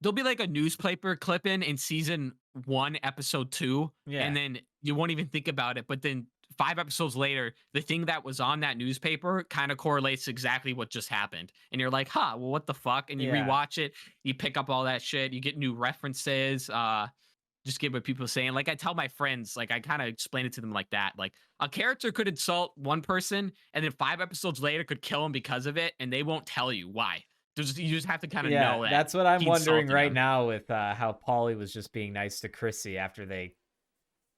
a newspaper clipping in season 1, episode 2, Yeah. and then you won't even think about it. But then 5 episodes later, the thing that was on that newspaper kind of correlates exactly what just happened. And you're like, huh, well, what the fuck? And you Yeah. rewatch it, you pick up all that shit, you get new references, just get what people are saying. Like I tell my friends, like I kind of explain it to them like that. Like a character could insult one person and then 5 episodes later could kill him because of it, and they won't tell you why. You just have to kind of know that. That's what I'm he wondering insulted right him. now with how Paulie was just being nice to Chrissy after they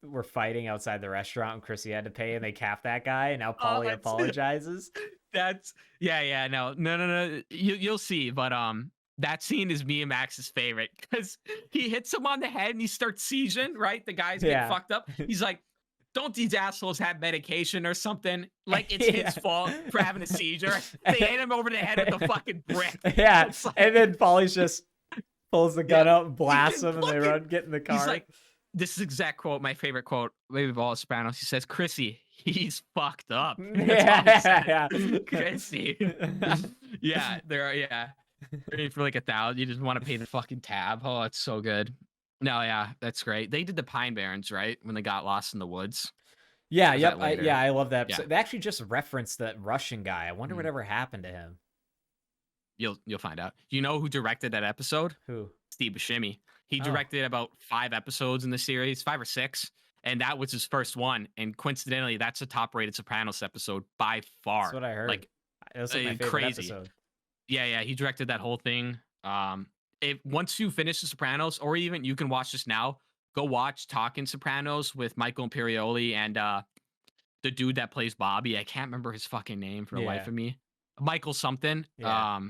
were fighting outside the restaurant and Chrissy had to pay and they capped that guy, and now Paulie that's- apologizes. That's no. You'll see, but that scene is me and Max's favorite because he hits him on the head and he starts seizing. Right, the guys Yeah. get fucked up. He's like, "Don't these assholes have medication or something? Like it's his fault for having a seizure." They hit him over the head with a fucking brick. Yeah, It's like- and then Paulie's just pulls the gun out and blasts can him, and they fucking- get in the car. He's like, this is exact quote, my favorite quote, maybe of all Sopranos. He says, "Chrissy, he's fucked up." That's all he said. Chrissy. Yeah, ready for like 1,000. You just want to pay the fucking tab. Oh, it's so good. No, yeah, that's great. They did the Pine Barrens, right? When they got lost in the woods. Yeah, Or is yep. that later? I love that Yeah. episode. They actually just referenced that Russian guy. I wonder Mhm. whatever happened to him. You'll find out. You know who directed that episode? Who? Steve Buscemi. He Oh. directed about 5 episodes in the series, 5 or 6, and that was his first one. And coincidentally, that's a top-rated Sopranos episode by far. That's what I heard. Like, that's like my favorite crazy. episode. Yeah, he directed that whole thing. Once you finish the Sopranos, or even you can watch this now, go watch Talking Sopranos with Michael Imperioli and the dude that plays Bobby. I can't remember his fucking name for the life of me. Michael something. Yeah.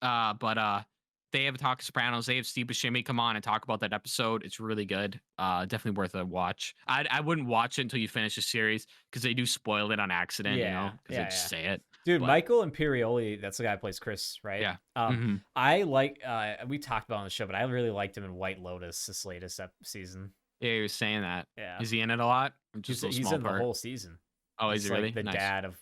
But they have a Talk Sopranos. They have Steve Buscemi come on and talk about that episode. It's really good. Definitely worth a watch. I wouldn't watch it until you finish the series because they do spoil it on accident, you know, because they just say it. Dude, Michael Imperioli, that's the guy who plays Chris, right? Yeah. I like, we talked about it on the show, but I really liked him in White Lotus this latest season. Yeah, he was saying that. Yeah. Is he in it a lot? Just he's in the whole season. Oh, is he really? Like the dad of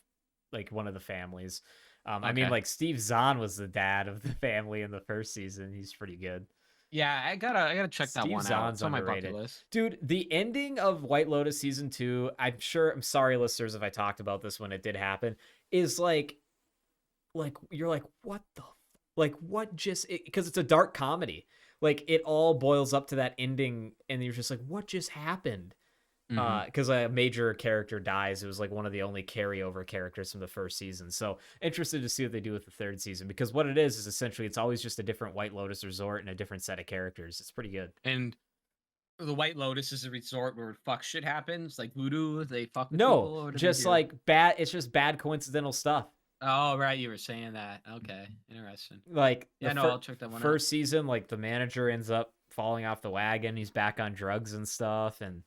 like one of the families. I mean, like Steve Zahn was the dad of the family in the first season. He's pretty good. Yeah, I gotta check that one out. It's on my bucket list. Dude, the ending of White Lotus season 2, I'm sorry, listeners, if I talked about this when it did happen, is like you're like, what the, like what just, because it's a dark comedy. Like it all boils up to that ending, and you're just like, what just happened? Because a major character dies. It was like one of the only carryover characters from the first season. So interested to see what they do with the third season, because what it is essentially it's always just a different White Lotus resort and a different set of characters. It's pretty good. And the White Lotus is a resort where fuck shit happens, like voodoo. They fuck with people, people, just like bad. It's just bad coincidental stuff. Oh right, you were saying that. Okay, interesting. Like I'll check that one out. First season, like the manager ends up falling off the wagon. He's back on drugs and stuff, and.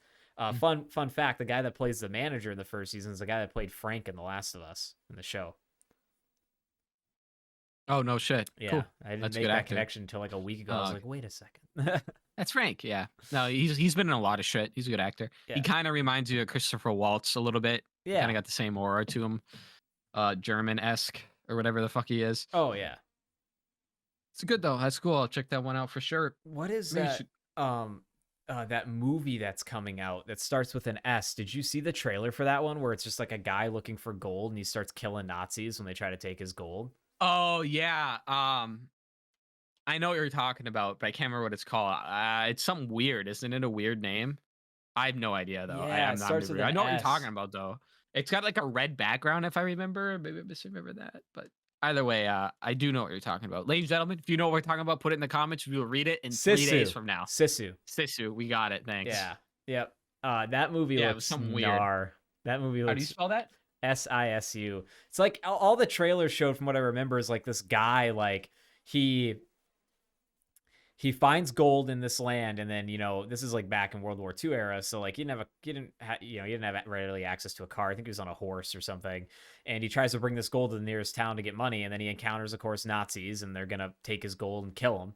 Fun fact, the guy that plays the manager in the first season is the guy that played Frank in The Last of Us in the show. Oh, no shit. Yeah, cool. I didn't make that connection until like a week ago. I was like, wait a second. That's Frank, yeah. No, he's been in a lot of shit. He's a good actor. Yeah. He kind of reminds you of Christopher Waltz a little bit. Yeah. Kind of got the same aura to him. German-esque or whatever the fuck he is. Oh, yeah. It's good, though. That's cool. I'll check that one out for sure. What is that? That movie that's coming out that starts with an S. Did you see the trailer for that one where it's just like a guy looking for gold and he starts killing Nazis when they try to take his gold? Oh yeah. I know what you're talking about, but I can't remember what it's called. It's something weird. Isn't it a weird name? I have no idea though. Yeah, I'm not I know what you're talking about though. It's got like a red background if I remember. Maybe I misremember that, but either way, I do know what you're talking about. Ladies and gentlemen, if you know what we're talking about, put it in the comments. We will read it in 3 days from now. Sisu, we got it. Thanks. Yeah. Yep. That movie looks something weird. That movie looks... How do you spell that? SISU. It's like all the trailers showed, from what I remember, is like this guy, like he finds gold in this land, and then this is like back in World War II era, so like you didn't have readily access to a car. I think he was on a horse or something, and he tries to bring this gold to the nearest town to get money, and then he encounters, of course, Nazis, and they're gonna take his gold and kill him,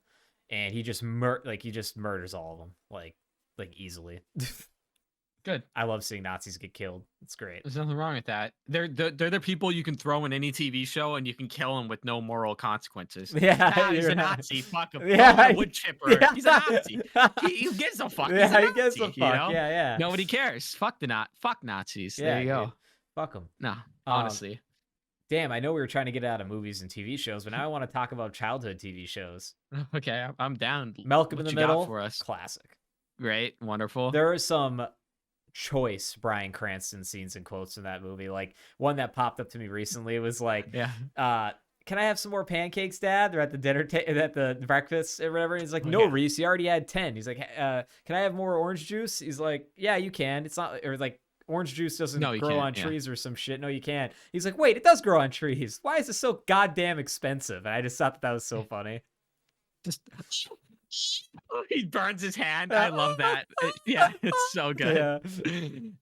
and he just murders all of them like easily. Good. I love seeing Nazis get killed. It's great. There's nothing wrong with that. They're the people you can throw in any TV show and you can kill them with no moral consequences. Yeah, he's a Nazi. Fuck him. Yeah, wood chipper. Yeah. He's a Nazi. He gives a fuck. Yeah, he gives a fuck. Yeah. Nobody cares. Fuck fuck Nazis. Yeah, there you go. Dude. Fuck them. No, honestly. Damn, I know we were trying to get out of movies and TV shows, but now I want to talk about childhood TV shows. Okay, I'm down. Malcolm in the Middle for us. Classic. Great, wonderful. There are some choice Bryan Cranston scenes and quotes in that movie. Like one that popped up to me recently was like, can I have some more pancakes, Dad? They're at the dinner at the breakfast or whatever. He's like, no, Reese, you already had 10. He's like, can I have more orange juice? He's like, yeah, you can. It's not, or like, orange juice doesn't grow on trees or some shit. No, you can't. He's like, wait, it does grow on trees. Why is it so goddamn expensive? And I just thought that was so funny. Just he burns his hand. I love that. It's so good. Yeah.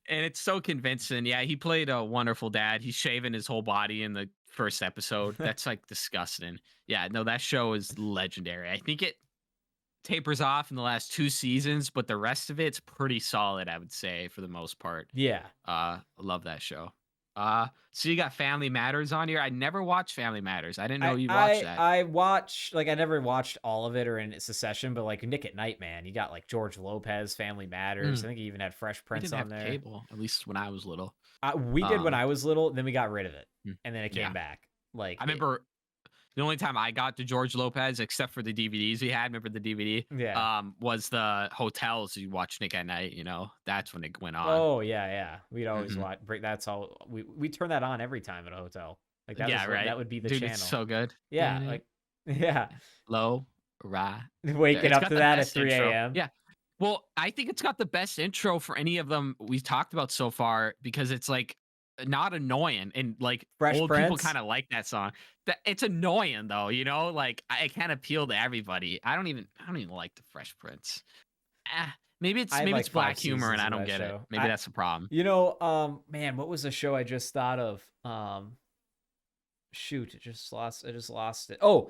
And it's so convincing. Yeah, he played a wonderful dad. He's shaving his whole body in the first episode. That's like disgusting. Yeah, no, that show is legendary. I think it tapers off in the last 2 seasons, but the rest of it's pretty solid, I would say, for the most part. Yeah. I love that show. So you got Family Matters on here. I never watched Family Matters. I didn't know you watched that. I watch, like, I never watched all of it or in succession, but like Nick at Night, man, you got like George Lopez, Family Matters. I think he even had Fresh Prince on there. Cable, at least when I was little. We did when I was little, then we got rid of it, and then it came back. Like I remember The only time I got to George Lopez, except for the DVDs we had, remember the DVD? Yeah. Was the hotels you watch Nick at Night. That's when it went on. Oh yeah. We'd always Mhm. watch. That's all we turn that on every time at a hotel. Like that Yeah, was right. that would be the Dude, it's channel. so good. Yeah, like yeah. Low, right. Waking It's up got to the that at best 3 intro. a.m. Yeah. Well, I think it's got the best intro for any of them we've talked about so far because it's like not annoying and like Fresh old people Prince. kind of like that song. That it's annoying though, like it can't appeal to everybody. I don't even like the Fresh Prince. Maybe it's I had, like, black 5 humor and seasons I of don't that get it. show. Maybe that's the problem. Man, what was the show I just thought of? Shoot, I just lost it. Oh,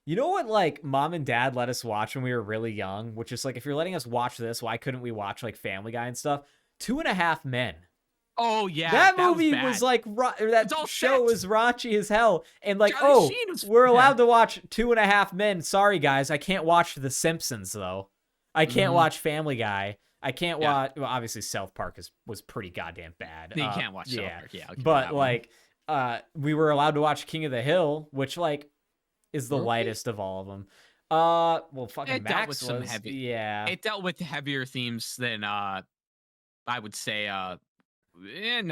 you know what, like, mom and dad let us watch when we were really young, which is like, if you're letting us watch this, why couldn't we watch like Family Guy and stuff? 2.5 Men. Oh yeah, That was movie bad. was like, that It's all show sex. was raunchy as hell. And like, Charlie Sheen was- we're yeah. allowed to watch 2.5 Men. Sorry guys, I can't watch The Simpsons though. I can't watch Family Guy. I can't watch. Well, obviously South Park was pretty goddamn bad. You can't watch South Park. Yeah, I'll give you but that one. like, we were allowed to watch King of the Hill, which like is the Were we? lightest of all of them. Well, fucking It dealt Max with some was, heavy. yeah. It dealt with heavier themes than I would say.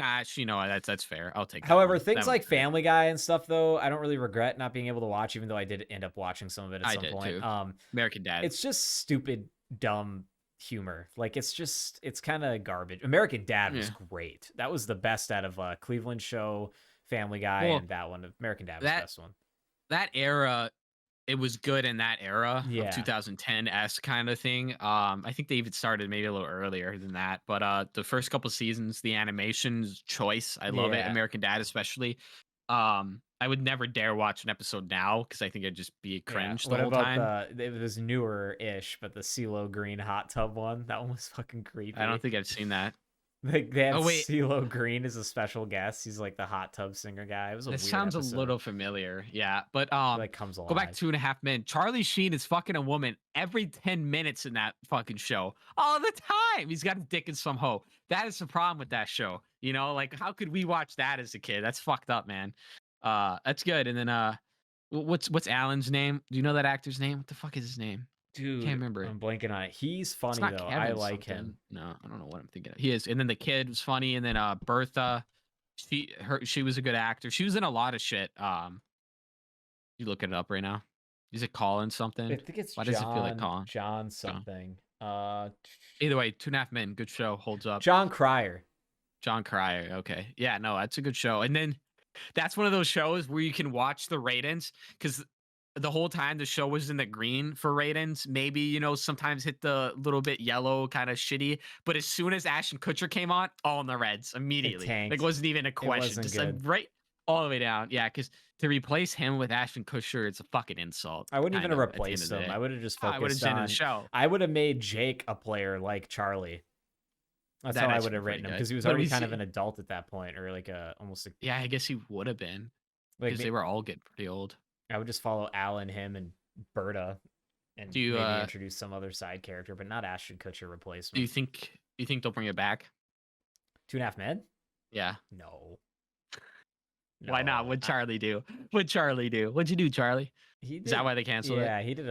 Actually, that's fair. I'll take that. However, one. things That like one's fair. Family Guy and stuff, though, I don't really regret not being able to watch, even though I did end up watching some of it at I some did point. too. American Dad. It's just stupid, dumb humor. Like, it's kind of garbage. American Dad was great. That was the best out of Cleveland Show, Family Guy, and that one. American Dad was the best one. That era, it was good in that era Yeah. of 2010-esque kind of thing. I think they even started maybe a little earlier than that. But the first couple seasons, the animation's choice. I love it. Yeah. American Dad especially. I would never dare watch an episode now because I think it'd just be cringe the whole time. What about it was newer-ish, but the CeeLo Green hot tub one? That one was fucking creepy. I don't think I've seen that. Like, they have CeeLo Green as a special guest. He's like the hot tub singer guy. It was a weird sounds episode. a little familiar. Yeah. But Like, comes alive. go back 2.5 Men. Charlie Sheen is fucking a woman every 10 minutes in that fucking show. All the time. He's got a dick in some hoe. That is the problem with that show. Like, how could we watch that as a kid? That's fucked up, man. That's good. And then what's Alan's name? Do you know that actor's name? What the fuck is his name? Dude, Can't remember. I'm blanking on it. He's funny though. Kevin I like something. him. No, I don't know what I'm thinking of. He is. And then the kid was funny. And then Bertha, she was a good actor. She was in a lot of shit. You looking it up right now? Is it Colin something? I think it's Why does it feel like Colin? John something. Either way, 2.5 Men, good show, holds up. John Cryer. John Cryer. Okay, yeah, no, that's a good show. And then that's one of those shows where you can watch the ratings because the whole time the show was in the green for ratings. Maybe sometimes hit the little bit yellow, kind of shitty. But as soon as Ashton Kutcher came on, all in the reds immediately. Like, it wasn't even a question. Just right all the way down. Yeah, because to replace him with Ashton Kutcher, it's a fucking insult. I wouldn't even have replaced him. I would have just focused I would have on the show. I would have made Jake a player like Charlie. That's how I would have written him because he was already kind of an adult at that point, or like almost. Yeah, I guess he would have been because they were all getting pretty old. I would just follow Alan, him, and Berta, and maybe introduce some other side character, but not Ashton Kutcher replacement. Do you think they'll bring it back? 2.5 Men? Yeah. No. Why not? What'd Charlie do? What'd you do, Charlie? Is that why they canceled it? Yeah, he did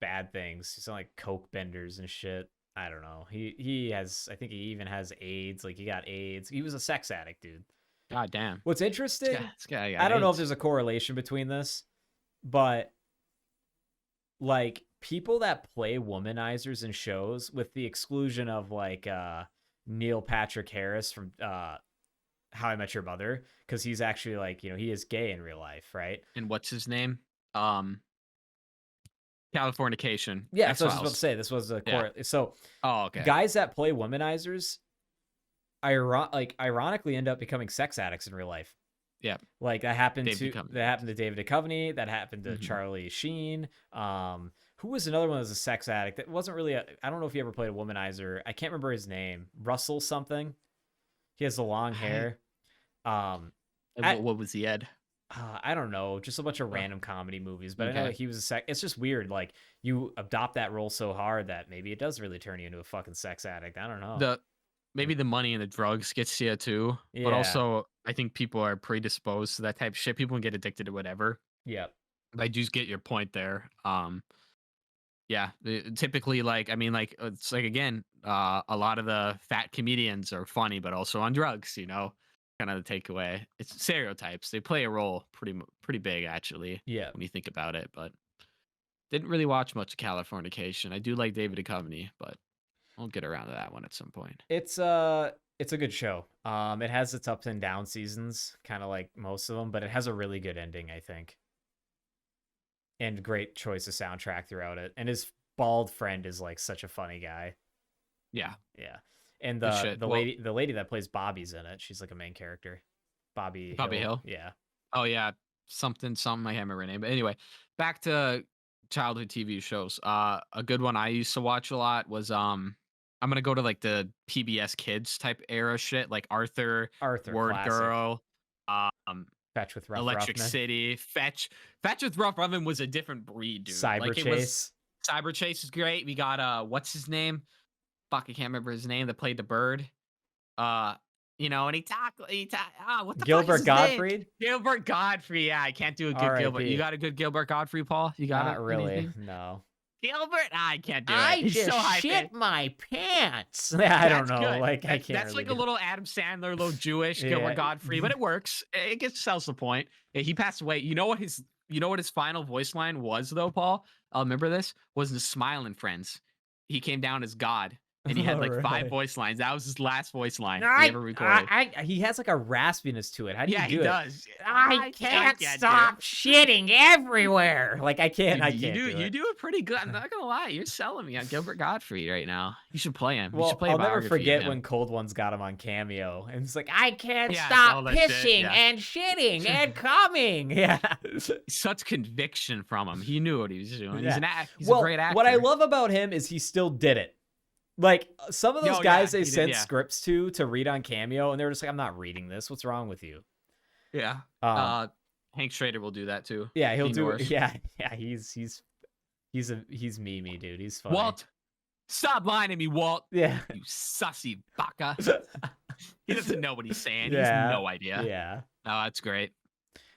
bad things. He's on like coke benders and shit. I don't know. He has. I think he even has AIDS. Like, he got AIDS. He was a sex addict, dude. God damn. What's interesting? This guy I don't know if there's a correlation between this, but like people that play womanizers in shows, with the exclusion of like Neil Patrick Harris from How I Met Your Mother, because he's actually like, he is gay in real life, right? And what's his name? Californication. Yeah, that's what I was about to say. This was a so. Oh, okay. Guys that play womanizers, ironically, end up becoming sex addicts in real life. Yeah, like that happened to David Duchovny. That happened to Mhm. Charlie Sheen. Who was another one that was a sex addict? That wasn't really. I don't know if he ever played a womanizer. I can't remember his name. Russell something. He has the long hair. What was he at? I don't know, just a bunch of random comedy movies, but I know he was it's just weird. Like, you adopt that role so hard that maybe it does really turn you into a fucking sex addict. I don't know. Maybe the money and the drugs gets to you too, but also I think people are predisposed to that type of shit. People can get addicted to whatever. Yeah. I do get your point there. Yeah, typically, like, I mean, like, it's like, again, a lot of the fat comedians are funny, but also on drugs. Kind of the takeaway. It's stereotypes. They play a role pretty big actually Yeah. when you think about it. But didn't really watch much of Californication. I do like David Duchovny, but I'll get around to that one at some point. It's a good show. It has its ups and down seasons, kind of like most of them, but it has a really good ending, I think. And great choice of soundtrack throughout it. And his bald friend is like such a funny guy. Yeah, Yeah. And good shit. the lady that plays Bobby's in it. She's like a main character. Bobby Hill. Yeah. Oh yeah, something. I can't remember her name. But anyway, back to childhood TV shows. A good one I used to watch a lot was I'm gonna go to like the PBS Kids type era shit, like Arthur Word classic. Girl, um, Fetch with Rough Electric Ruffman. City, Fetch with Rough Ruffman was a different breed, dude. Cyber Chase. Cyber Chase is great. We got what's his name? Fuck, I can't remember his name. That played the bird. And what the Gilbert fuck is his Gottfried. name? Gilbert Gottfried. Yeah, I can't do a good Gilbert. You got a good Gilbert Gottfried, Paul? You got Not really. anything? No. Gilbert, I can't do it. I He's just so shit my pants. I don't know. Good. Like I can't. That's really like a little Adam Sandler, a little Jewish Gilbert Gottfried, but it works. It gets sells the point. He passed away. You know what his final voice line was though, Paul? I'll remember this. Was the Smiling Friends. He came down as God. And he had like 5 voice lines. That was his last voice line he ever recorded. He has like a raspiness to it. How do you do it? Yeah, he does. I can't stop shitting everywhere. Like I can't. You do it pretty good. I'm not gonna lie. You're selling me on Gilbert Gottfried right now. You should play him. Well, you should play I'll never forget when Cold Ones got him on Cameo, and it's like I can't stop pissing and shitting and coming. Yeah, such conviction from him. He knew what he was doing. Yeah. He's a great actor. What I love about him is he still did it. Like some of those guys they sent scripts to read on Cameo, and they were just like, "I'm not reading this. What's wrong with you?" Yeah. Hank Schrader will do do it. Yeah, he'll do it. Yeah. He's memey, dude. He's funny. Walt, stop lying to me, Walt. Yeah. You sussy baka. He doesn't know what he's saying. Yeah. He has no idea. Yeah. Oh, that's great.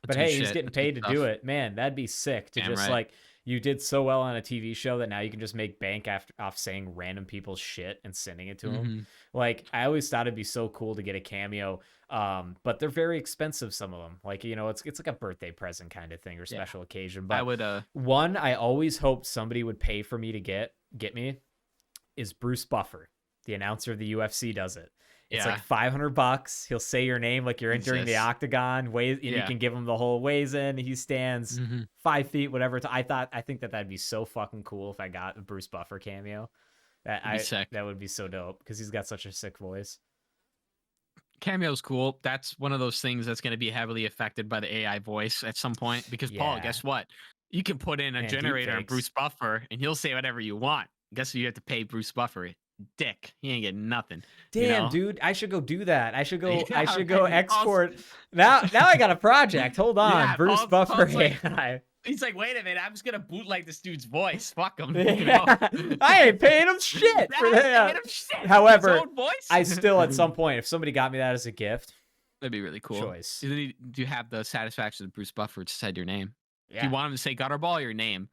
But hey, he's getting paid to do it. Man, that'd be sick to just like. You did so well on a TV show that now you can just make bank off saying random people's shit and sending it to them. Like, I always thought it'd be so cool to get a cameo, but they're very expensive, some of them. Like, it's like a birthday present kind of thing or special occasion. But I would, one I always hoped somebody would pay for me to get me is Bruce Buffer. The announcer of the UFC does it. It's like $500. He'll say your name like you're entering the octagon. You can give him the whole weighs in. He stands 5 feet, whatever. I think that'd be so fucking cool if I got a Bruce Buffer cameo. That would be so dope because he's got such a sick voice. Cameo's cool. That's one of those things that's going to be heavily affected by the AI voice at some point. Because Paul, guess what? You can put in a generator of Bruce Buffer, and he'll say whatever you want. Guess what? You have to pay Bruce Buffer. Dick, he ain't getting nothing. Damn, dude, I should go do that. I should go export. Now I got a project. Hold on, Bruce Buffer AI. He's like, wait a minute, I'm just gonna bootleg this dude's voice. Fuck him. I ain't paying him shit for that. However, I still at some point, if somebody got me that as a gift, that'd be really cool. Choice. Do you have the satisfaction of Bruce Buffer just said your name? Yeah. Do you want him to say Gutterball or your name?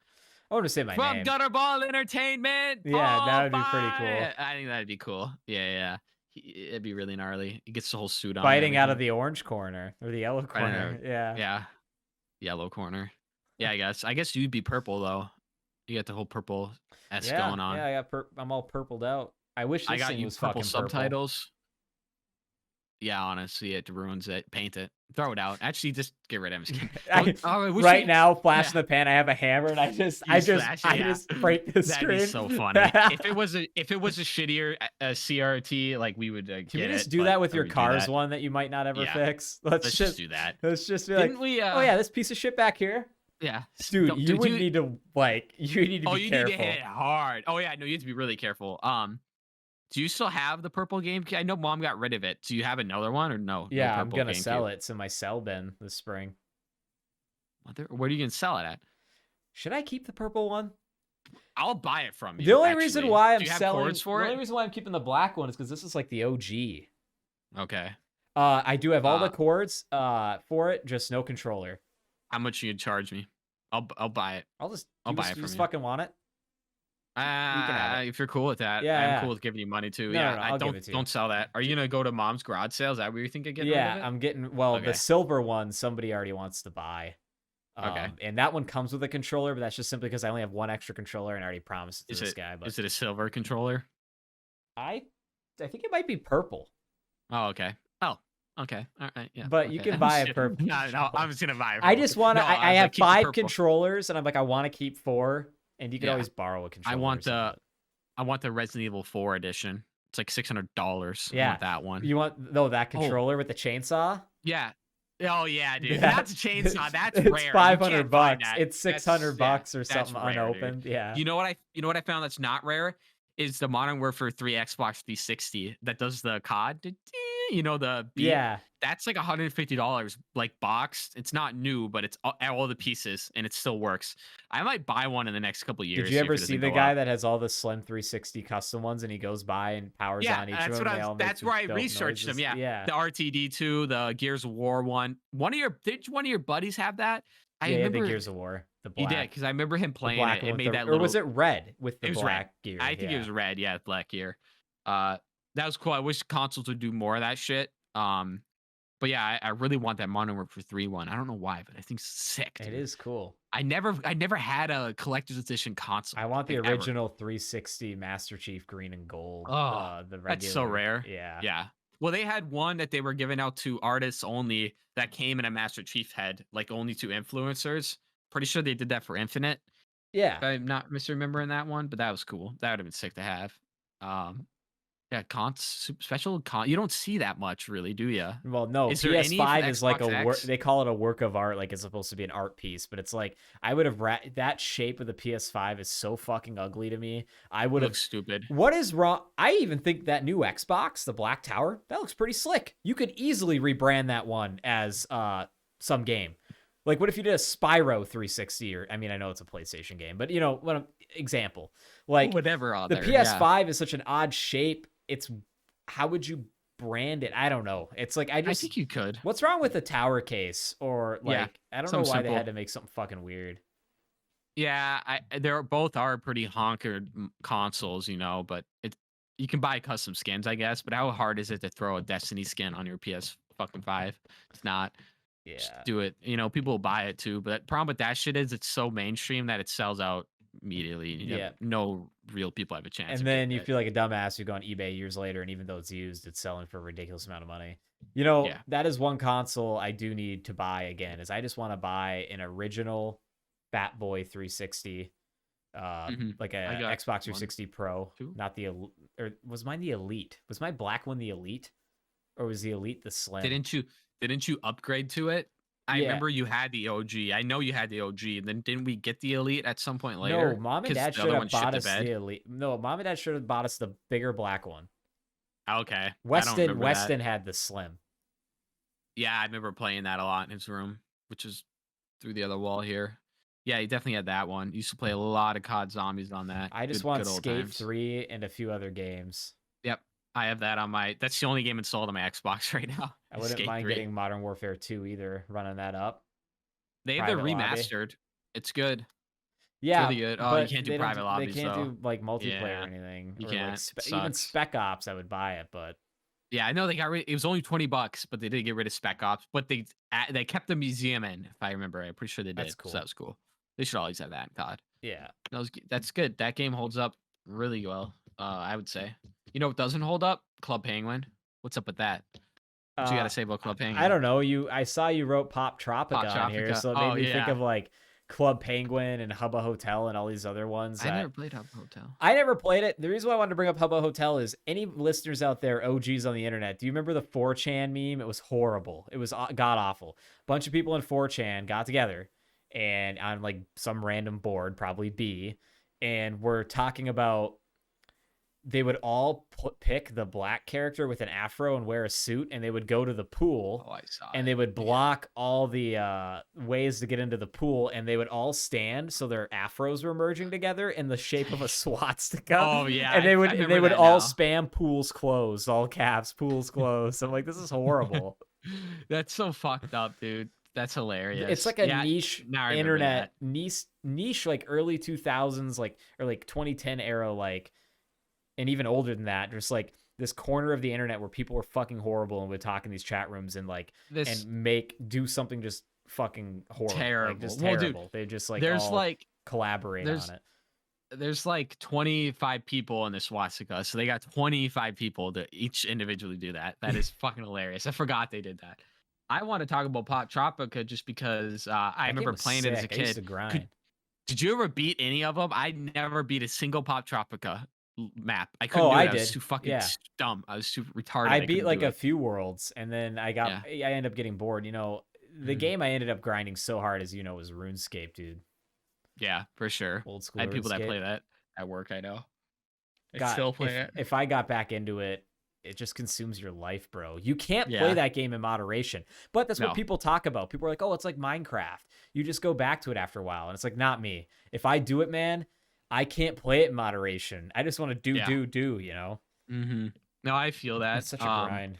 I want to say my name. From Gutterball Entertainment. Yeah, that would be pretty cool. I think that'd be cool. Yeah. It'd be really gnarly. He gets the whole suit on. Biting out of the orange corner or the yellow corner. Yeah. Yellow corner. Yeah, I guess you'd be purple though. You got the whole purple S going on. Yeah, I'm all purpled out. I wish this thing was purple fucking subtitles. Yeah, honestly, it ruins it. Paint it. Throw it out. Actually, just get rid of him. Right now, flash in the pan. I have a hammer, and I just break the screen. That'd be so funny. if it was a shittier CRT, like we would. Can we just do that with your Cars one that you might not ever fix? Let's just do that. Let's just be like, oh yeah, this piece of shit back here. Yeah, dude, you would need to You need to be careful. Need to hit it hard. Oh yeah, no, you have to be really careful. Do you still have the purple GameCube? I know Mom got rid of it. Do you have another one or no? Yeah, I'm gonna sell it to my sell bin this spring. Where are you gonna sell it at? Should I keep the purple one? I'll buy it from you. The only reason why I'm selling cords for it? The only reason why I'm keeping the black one is because this is like the OG. Okay. I do have all the cords for it, just no controller. How much you charge me? I'll buy it. I'll just I'll you buy just, it you from just you. fucking want it. You can have it. If you're cool with that, Yeah, I'm yeah. cool with giving you money too. No, Yeah, no, no, I I'll give it to you. don't sell that. Are you gonna go to mom's garage sale? Is that where you think of getting rid of Yeah, it? I'm getting the Okay. silver one. Somebody already wants to buy. Okay. And that one comes with a controller, but that's just simply because I only have one extra controller and I already promised it to this guy. But Is it a silver controller? I think it might be purple. Oh, okay. Oh, okay. All right. Yeah. But okay. you can buy a purple. No, controller. I'm just gonna buy it. I just want to. No, I was have like, keep the 5 purple. controllers, and I'm like, I want to keep 4, and you can Yeah. always borrow a controller. I want the Resident Evil 4 edition. It's like $600. Yeah. I want that one. You want that controller with the chainsaw? Yeah. Oh yeah, dude. That- That's a chainsaw. That's it's rare. You $500 can't find bucks. that. It's That's- $600 bucks or that's something rare, dude. unopened. Yeah. You know what I found that's not rare is the Modern Warfare 3 Xbox 360 that does the COD. You know, the beat. Yeah. That's like $150 like boxed. It's not new, but it's all the pieces and it still works. I might buy one in the next couple years. Did you ever if it see doesn't the go guy up. that has all the Slim 360 custom ones and he goes by and powers on each that's of them? what that's where I researched them. Yeah. Yeah. The RTD2, the Gears of War one. Did one of your buddies have that? I remember the Gears of War. The he black. did because I remember him playing black it. one It with made the- that or was it red with the It was black red. gear? I think it was red. Yeah, black gear. That was cool. I wish consoles would do more of that shit. But yeah, I really want that Modern Warfare 3 one. I don't know why, but I think it's sick. Dude. It is cool. I never had a collector's edition console. I want the like, ever. original 360 Master Chief green and gold. Oh, the regular. That's so rare. Yeah. Yeah. Well, they had one that they were giving out to artists only that came in a Master Chief head, like only to influencers. Pretty sure they did that for Infinite. Yeah. If I'm not misremembering that one, but that was cool. That would have been sick to have. Yeah, special con. You don't see that much, really, do you? Well, no. Is there any for PS5 is like Xbox a work. X? They call it a work of art, like it's supposed to be an art piece. But it's like I would have that shape of the PS5 is so fucking ugly to me. I would have Looks stupid. What is wrong? I even think that new Xbox, the Black Tower, that looks pretty slick. You could easily rebrand that one as some game. Like, what if you did a Spyro 360? Or I mean, I know it's a PlayStation game, but you know, example. Like Whatever on the there, PS5 is such an odd shape. It's how would you brand it? I don't know. It's like I think you could. What's wrong with the tower case? Or like Yeah, I don't know why something they simple. had to make something fucking weird. Yeah, they're both are pretty honkered consoles, you know, but you can buy custom skins, I guess. But how hard is it to throw a Destiny skin on your PS fucking 5? It's not. Yeah. Just do it. You know, people will buy it too. But the problem with that shit is it's so mainstream that it sells out immediately. Yeah. No real people have a chance. And of then getting you it. feel like a dumbass who go on eBay years later, and even though it's used, it's selling for a ridiculous amount of money. You know, Yeah. that is one console I do need to buy again. Is I just want to buy an original Bat Boy 360, like a I got Xbox 360 Pro, two. not the or was mine the Elite? Was my black one the Elite, or was the Elite the Slim? Didn't you upgrade to it? I Yeah. remember you had the OG. I know you had the OG. And then didn't we get the Elite at some point later? No, Mom and 'Cause Dad the should other have one shit bought to us bed? the Elite. No, Mom and Dad should have bought us the bigger black one. Okay. I don't Weston remember that. had the Slim. Yeah, I remember playing that a lot in his room, which is through the other wall here. Yeah, he definitely had that one. Used to play a lot of COD Zombies on that. I just Good- want good old Skate times. 3 and a few other games. Yep, I have that on my. That's the only game installed on my Xbox right now. I is wouldn't Skate mind 3. getting Modern Warfare 2 either, running that up. They have the private lobby. remastered. It's good. Yeah, really good. Oh, you but can't do they don't private lobbies, They can't though. do like multiplayer Yeah, or anything. you or can't. Like It even sucks. Spec Ops, I would buy it, but Yeah, I know they got rid. It was only $20, but they did get rid of Spec Ops. But they kept the museum in, if I remember. I'm pretty sure they did. That's cool. So that was cool. They should always have that in COD. yeah. That's good. That game holds up really well. I would say. You know what doesn't hold up? Club Penguin. What's up with that? What you got to say about Club Penguin? I don't know. I saw you wrote Pop Tropica on here, Tropica. so it made Oh, me think yeah. of like Club Penguin and Hubba Hotel and all these other ones. I that- never played Hub Hotel. I never played it. The reason why I wanted to bring up Hubba Hotel is any listeners out there, OGs on the internet, do you remember the 4chan meme? It was horrible. It was god awful. Bunch of people in 4chan got together and on like some random board, probably B, and we're talking about they would all pick the black character with an afro and wear a suit, and they would go to the pool. Oh, I saw. And they would block all the ways to get into the pool, and they would all stand so their afros were merging together in the shape of a swastika. Oh yeah, and they I would remember that all now. spam pools closed, all caps, pools closed. I'm like, this is horrible. That's so fucked up, dude. That's hilarious. It's like a Yeah, niche now I remember internet that. niche like early 2000s like or like 2010 era like and even older than that, just like this corner of the internet where people were fucking horrible and would talk in these chat rooms and like This and do something just fucking horrible, like terrible. just Well, dude, terrible. They just like there's all like collaborate there's on it. there's like 25 people in this swastika, so they got 25 people to each individually do that. That is fucking hilarious. I forgot they did that. I want to talk about Pop Tropica just because I That game remember was playing it as a sick. I used to kid. grind. Did you ever beat any of them? I never beat a single Pop Tropica map. I couldn't Oh, do it. I I was did. too fucking Yeah. dumb. I was too retarded. I I beat couldn't like do a it. few worlds and then I Yeah. ended up getting bored. You know, the Mhm. game I ended up grinding so hard as you know was RuneScape, dude. Yeah, for sure. Old school I had people that RuneScape. play that at work. I know. I God, still play it. if I got back into it, it just consumes your life, bro. You can't play Yeah. that game in moderation. But that's No. what people talk about. People are like, "Oh, it's like Minecraft. You just go back to it after a while." And it's like, not me. If I do it, man, I can't play it in moderation. I just want to do, you know? Mm-hmm. No, I feel that. It's such a grind.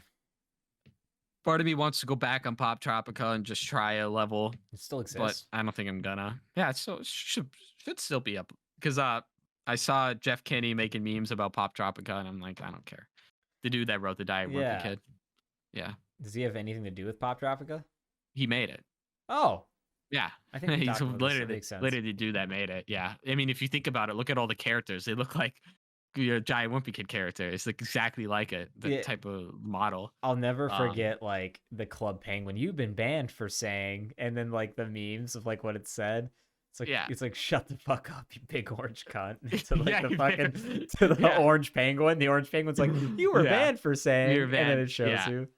Part of me wants to go back on Pop Tropica and just try a level, It still but exists. I don't think I'm gonna. Yeah, it should still be up because I saw Jeff Kinney making memes about Pop Tropica and I'm like, I don't care. The dude that wrote the Diet Worker Yeah. Kid. Yeah, Does he have anything to do with Pop Tropica? he made it. Oh, Yeah, I think we he's talked about this. That literally makes sense. the dude that made it. Yeah, I mean, if you think about it, look at all the characters. They look like Giant Wimpy Kid characters. Like exactly like it. The Yeah. type of model. I'll never forget like the Club Penguin. You've been banned for saying, and then like the memes of like what it said. It's like, Yeah. it's like, shut the fuck up, you big orange cunt. To like Yeah, the you fucking better- to the yeah. orange penguin. The orange penguin's like, you were Yeah. banned for saying, You're and then banned. it shows Yeah. you.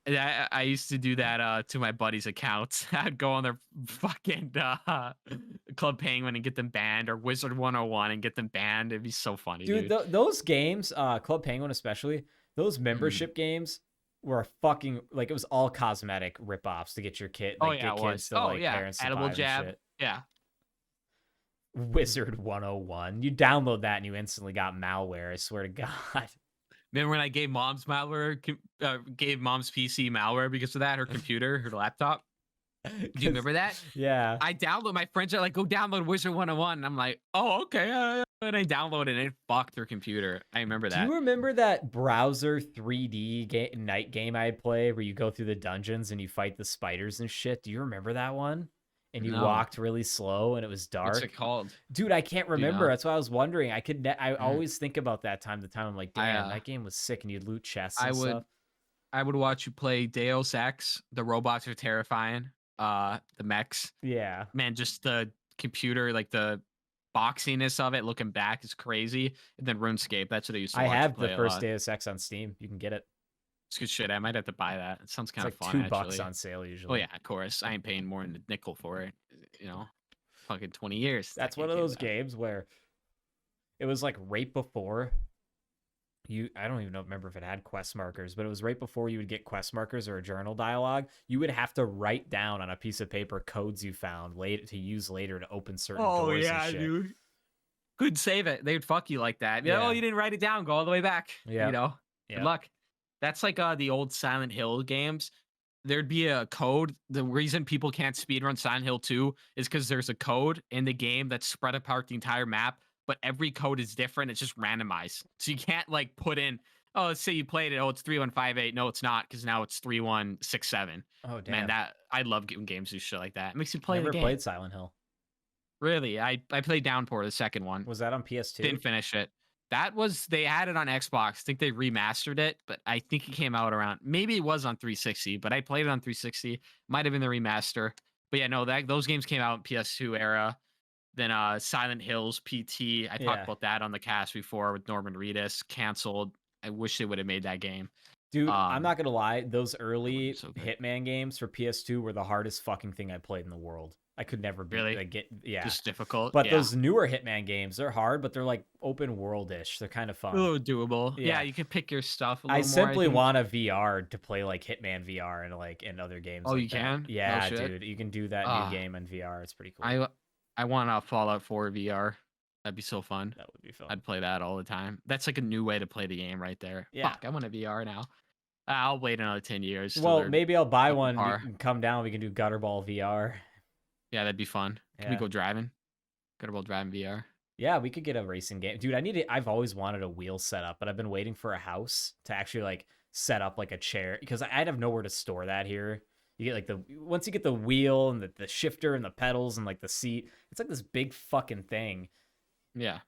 Yeah, I used to do that to my buddies' accounts. I'd go on their fucking Club Penguin and get them banned, or Wizard 101 and get them banned. It'd be so funny, dude. Those games, Club Penguin especially, those membership games were fucking like it was all cosmetic ripoffs to get your kid, like get kids to like parents to buy Edible them Jab. shit. Yeah. Wizard 101. You download that and you instantly got malware. I swear to God. Remember when I gave mom's malware, gave mom's PC malware because of that, her computer, her laptop? Do you remember that? Yeah. I download, my friends are like, go download Wizard 101. And I'm like, oh, okay. And I downloaded it and it fucked her computer. I remember that. Do you remember that browser 3D night game I play where you go through the dungeons and you fight the spiders and shit? Do you remember that one? And you No. walked really slow and it was dark. What's it called? Dude, I can't remember. know? That's why I was wondering. I always think about that time to time. I'm like, damn, I, that game was sick and you'd loot chests and stuff. I would watch you play Deus Ex. The robots are terrifying. The mechs. Yeah. Man, just the computer, like the boxiness of it looking back is crazy. And then RuneScape. That's what I used to I watch have play the a first lot. Deus Ex on Steam. You can get it. It's good shit. I might have to buy that. It sounds It's kind like of fun. $2 actually. on sale usually. Oh yeah, of course. I ain't paying more than a nickel for it. You know, fucking 20 years. That's one of those games where it was like right before I don't even remember if it had quest markers, but it was right before you would get quest markers or a journal dialogue. You would have to write down on a piece of paper codes you found later to use later to open certain doors and shit. dude. Couldn't save it. They'd fuck you like that. Yeah. Oh, you didn't write it down. Go all the way back. Yeah. You know, Yeah. good luck. That's like the old Silent Hill games. There'd be a code. The reason people can't speedrun Silent Hill 2 is because there's a code in the game that's spread apart the entire map, but every code is different. It's just randomized. So you can't like put in, oh, let's say you played it. Oh, it's 3158. No, it's not, because now it's 3167. Oh, damn. Man, I love games do shit like that. It makes you play Never the game. played Silent Hill. Really? I played Downpour, the second one. Was that on PS2? Didn't finish it. They had it on Xbox. I think they remastered it, but I think it came out around, maybe it was on 360, but I played it on 360. Might have been the remaster. But yeah, no, those games came out in PS2 era. Then Silent Hills PT. I talked about that on the cast before with Norman Reedus. Canceled. I wish they would have made that game. Dude, I'm not gonna lie. Those early so good. Hitman games for PS2 were the hardest fucking thing I played in the world. I could never beat Really? yeah. Just difficult. But yeah. those newer Hitman games, they're hard, but they're like open world-ish. They're kind of fun. a little doable. Yeah. Yeah, you can pick your stuff a little I more. simply think. want a VR to play like Hitman VR and like in other games. Oh, like you that. can? No Yeah, shit. dude, you can do that Ah. new game in VR. It's pretty cool. I want a Fallout 4 VR. That'd be so fun. That would be fun. I'd play that all the time. That's like a new way to play the game right there. Yeah. Fuck, I want a VR now. I'll wait another 10 years till Well, they're maybe I'll buy up to one. We par. can come down. We can do Gutterball VR. Yeah, that'd be fun. Can we Yeah. go driving? Gutterball driving VR. Yeah, we could get a racing game. Dude, I've always wanted a wheel set up, but I've been waiting for a house to actually like set up like a chair because I'd have nowhere to store that here. You get like once you get the wheel and the shifter and the pedals and like the seat, it's like this big fucking thing. Yeah.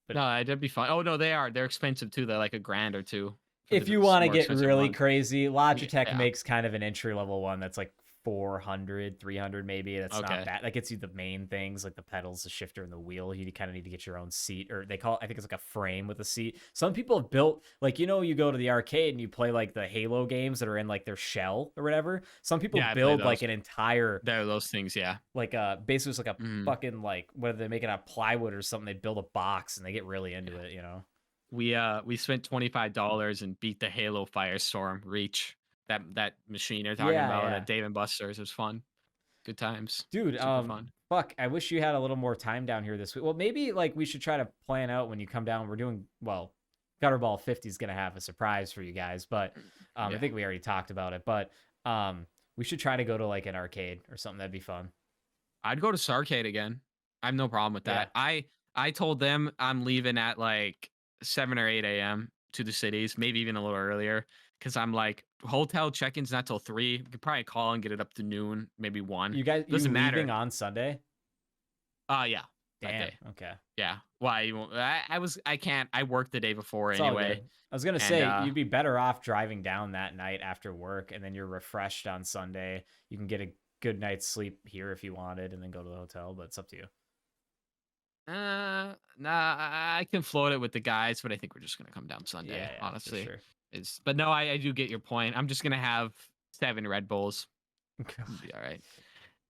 But No, that'd be fun. Oh no, they're expensive too. They're like $1,000 or $2,000. if you want to more get expensive really ones. crazy, Logitech Yeah. makes kind of an entry level one that's like 400, 300 maybe. That's Okay. not bad. That gets you the main things like the pedals, the shifter, and the wheel. You kind of need to get your own seat, or they call it, I think it's like a frame with a seat. Some people have built, like, you know, you go to the arcade and you play like the Halo games that are in like their shell or whatever. Some people Yeah, I play build like those. an entire, They're those things, yeah. like basically it's like a Mhm. fucking like, whether they make it out of plywood or something, they build a box and they get really into it, you know? We spent $25 and beat the Halo Firestorm Reach. That machine you're talking Yeah, about yeah. at Dave and Buster's. It was fun. Good times. Dude, Super fun. fuck, I wish you had a little more time down here this week. Well, maybe like we should try to plan out when you come down. We're doing, well, Gutterball 50 is going to have a surprise for you guys, but I Yeah. think we already talked about it, but we should try to go to like an arcade or something. That'd be fun. I'd go to Sarcade again. I have no problem with that. I told them I'm leaving at like 7 or 8 a.m. to the cities, maybe even a little earlier, because I'm like, hotel check-in's not till 3. We could probably call and get it up to noon, maybe 1. You guys, Doesn't matter. leaving on Sunday? Yeah. That Damn. day. Okay. Yeah. Why you won't? I can't. I worked the day before It's all anyway. good. I was gonna And, say you'd be better off driving down that night after work, and then you're refreshed on Sunday. You can get a good night's sleep here if you wanted, and then go to the hotel. But it's up to you. Nah, I can float it with the guys, but I think we're just gonna come down Sunday. Yeah, for honestly, sure. But no, I do get your point. I'm just gonna have 7 Red Bulls. It'll be all right,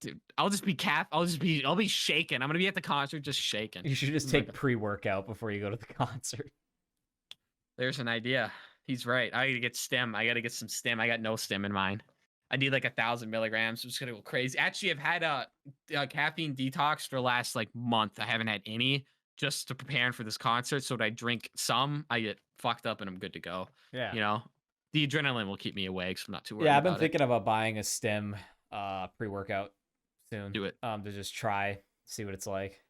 dude. I'll be shaking. I'm gonna be at the concert just shaking. You should just take pre-workout before you go to the concert. There's an idea. He's right. I gotta get stem. I gotta get some stem. I got no stem in mine. I need like 1,000 milligrams. I'm just gonna go crazy. Actually, I've had a caffeine detox for the last like month. I haven't had any, just to prepare for this concert. So that I drink some, I get fucked up and I'm good to go. Yeah. You know, the adrenaline will keep me awake, so I'm not too worried. Yeah, I've been about thinking about buying a stem pre-workout soon. Do it. To just try, see what it's like.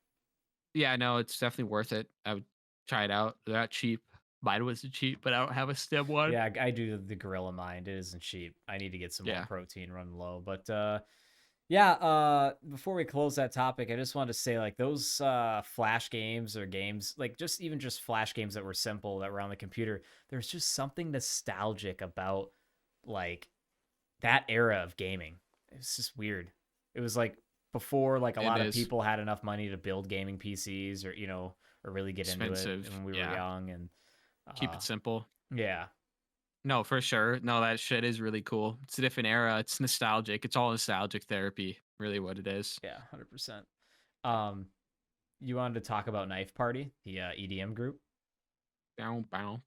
Yeah, no, it's definitely worth it. I would try it out. They're not cheap. Mine wasn't cheap, but I don't have a stem one. Yeah, I do the Gorilla Mind. It isn't cheap. I need to get some more protein running low. But before we close that topic, I just wanted to say like those flash games or games, like just flash games that were simple that were on the computer, there's just something nostalgic about like that era of gaming. It's just weird. It was like before like a lot of people had enough money to build gaming PCs or or really get into it when we were young and keep it simple. Yeah. No, for sure. No, that shit is really cool. It's a different era. It's nostalgic. It's all nostalgic therapy, really what it is. Yeah, 100%. You wanted to talk about Knife Party, the EDM group? Bow, bow.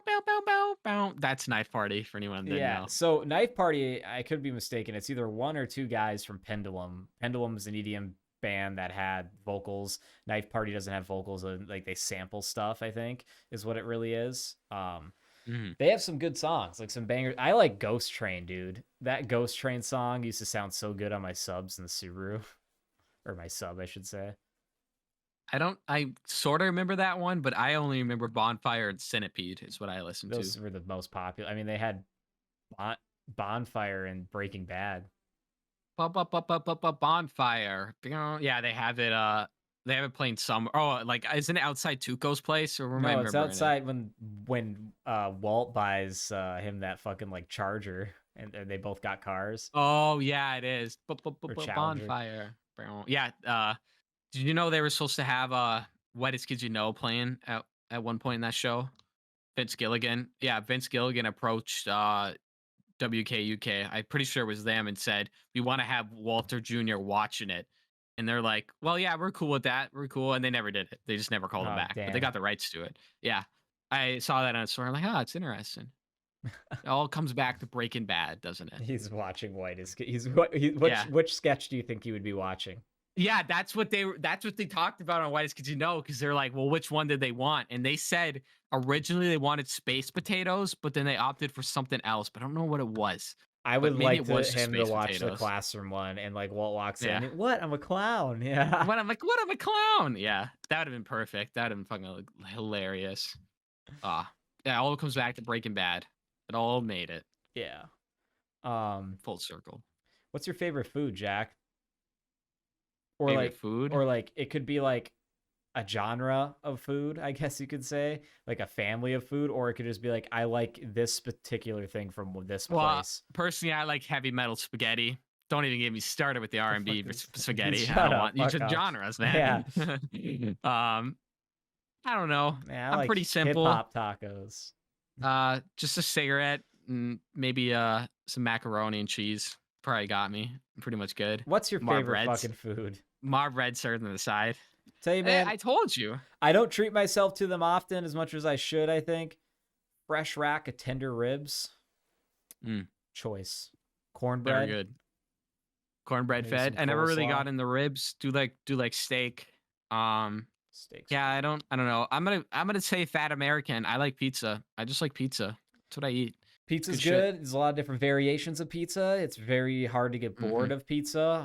Bow, bow, bow, bow. That's Knife Party for anyone that didn't know. So Knife Party, I could be mistaken. It's either 1 or 2 guys from Pendulum. Pendulum is an EDM band that had vocals. Knife Party doesn't have vocals, like they sample stuff, I think is what it really is. They have some good songs, like some bangers. I like Ghost Train, dude. That Ghost Train song used to sound so good on my subs in the Subaru, or my sub I should say. I sort of remember that one, but I only remember Bonfire and Centipede is what I listened to. Those were the most popular. I mean, they had Bonfire and Breaking Bad. Bonfire. Yeah, they have it. They have it playing some. Oh, like isn't it outside Tuco's place? Or no, it's outside when Walt buys him that fucking like Charger, and they both got cars. Oh yeah, it is. Bonfire. Yeah. Did you know they were supposed to have Whitest Kids You Know playing at one point in that show? Vince Gilligan. Yeah, Vince Gilligan approached WKUK, I'm pretty sure it was them, and said, we want to have Walter Jr. watching it. And they're like, well, yeah, we're cool with that. We're cool. And they never did it. They just never called him back. Damn. But they got the rights to it. Yeah. I saw that on a story. I'm like, oh, it's interesting. It all comes back to Breaking Bad, doesn't it? He's watching Whitest. Which sketch do you think he would be watching? Yeah, that's what they talked about on Whitest Kids You Know, because they're like, well, which one did they want? And they said originally they wanted space potatoes, but then they opted for something else. But I don't know what it was. I But would maybe like it was just him to space watch the potatoes. classroom one, and like Walt walks in. Yeah. What? I'm a clown. Yeah. What I'm a clown. Yeah, that would have been perfect. That would have been fucking hilarious. Yeah, all comes back to Breaking Bad. It all made it Yeah. full circle. What's your favorite food, Jack? Or Favorite like food? or like it could be like a genre of food, I guess you could say, like a family of food, or it could just be like, I like this particular thing from this place. Personally, I like heavy metal spaghetti. Don't even get me started with the R&B spaghetti. Shut I don't up, want you fuck just off. genres, man. I don't know. Man, I'm like pretty simple. Hip-hop tacos. Just a cigarette and maybe some macaroni and cheese. Probably got me. I'm pretty much good. What's your Marb favorite Reds. fucking food? Marb Red served on the side. Tell you, man, I told you. I don't treat myself to them often as much as I should, I think. Fresh rack of tender ribs. Choice. Cornbread. Very good. Cornbread Maybe fed. some I never really coleslaw. got in the ribs. Do like steak. Steaks. Yeah, I don't know. I'm gonna say fat American. I like pizza. I just like pizza. That's what I eat. Pizza's Good shit. good. There's a lot of different variations of pizza. It's very hard to get bored of pizza.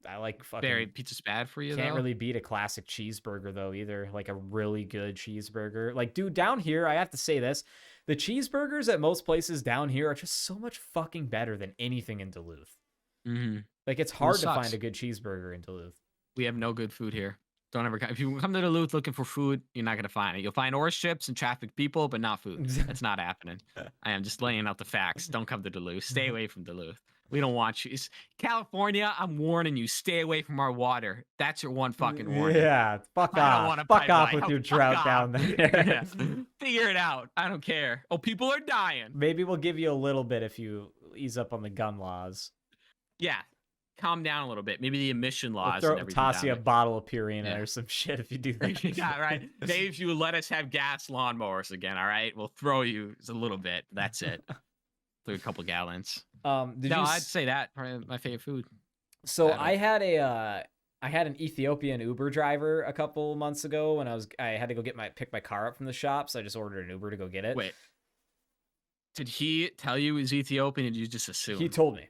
I like fucking Pizza's bad for you. Can't though. really beat a classic cheeseburger though either. Like a really good cheeseburger. Like, dude, down here, I have to say this. The cheeseburgers at most places down here are just so much fucking better than anything in Duluth. Like, it's hard to find a good cheeseburger in Duluth. We have no good food here. Don't ever come. If you come to Duluth looking for food, you're not gonna find it. You'll find orange chips and trafficked people, but not food. That's not happening. I am just laying out the facts. Don't come to Duluth. Stay away from Duluth. We don't want you. California, I'm warning you. Stay away from our water. That's your one fucking warning. Yeah, fuck off. Fuck off with your drought down there. Yeah. Figure it out. I don't care. Oh, people are dying. Maybe we'll give you a little bit if you ease up on the gun laws. Yeah. Calm down a little bit. Maybe the emission laws. We'll and everything toss down you a there. bottle of Purina or some shit if you do that. Yeah, right. Maybe if you let us have gas lawnmowers again, all right? We'll throw you a little bit. That's it. Through a couple gallons. I'd say that probably my favorite food. So I had an Ethiopian Uber driver a couple months ago when I had to go pick my car up from the shop, so I just ordered an Uber to go get it. Wait. Did he tell you he was Ethiopian, or did you just assume? He told me.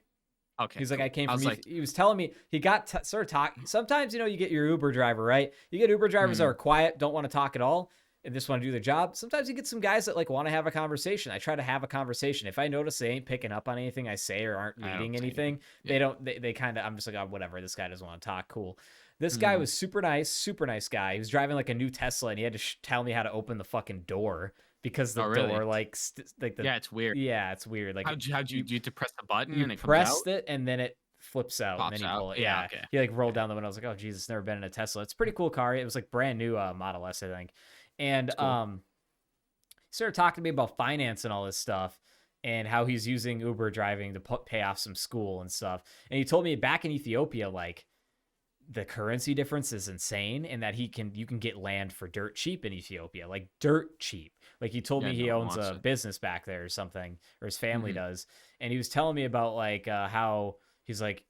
Okay. He's like, I came from. like, he was telling me he started talking. Sometimes you get your Uber driver, right? You get Uber drivers that are quiet, don't want to talk at all, and just want to do their job. Sometimes you get some guys that like want to have a conversation. I try to have a conversation. If I notice they ain't picking up on anything I say or aren't reading anything, they don't. They kind of. I'm just like, oh, whatever. This guy doesn't want to talk. Cool. This guy was super nice guy. He was driving like a new Tesla, and he had to tell me how to open the fucking door. Because the door, yeah, it's weird. Yeah, it's weird. Like, how'd you do to press the button you and it comes pressed out? it and then it flips out Pops and then you out. pull it. Yeah, Yeah. okay. He like rolled down the window. I was like, oh Jesus, never been in a Tesla. It's a pretty cool car. It was like brand new Model S, I think. And cool. he started talking to me about finance and all this stuff and how he's using Uber driving to pay off some school and stuff. And he told me back in Ethiopia, like, the currency difference is insane, and that you can get land for dirt cheap in Ethiopia, like dirt cheap. Like, he told me he owns a business back there or something, or his family does. And he was telling me about like how he's like,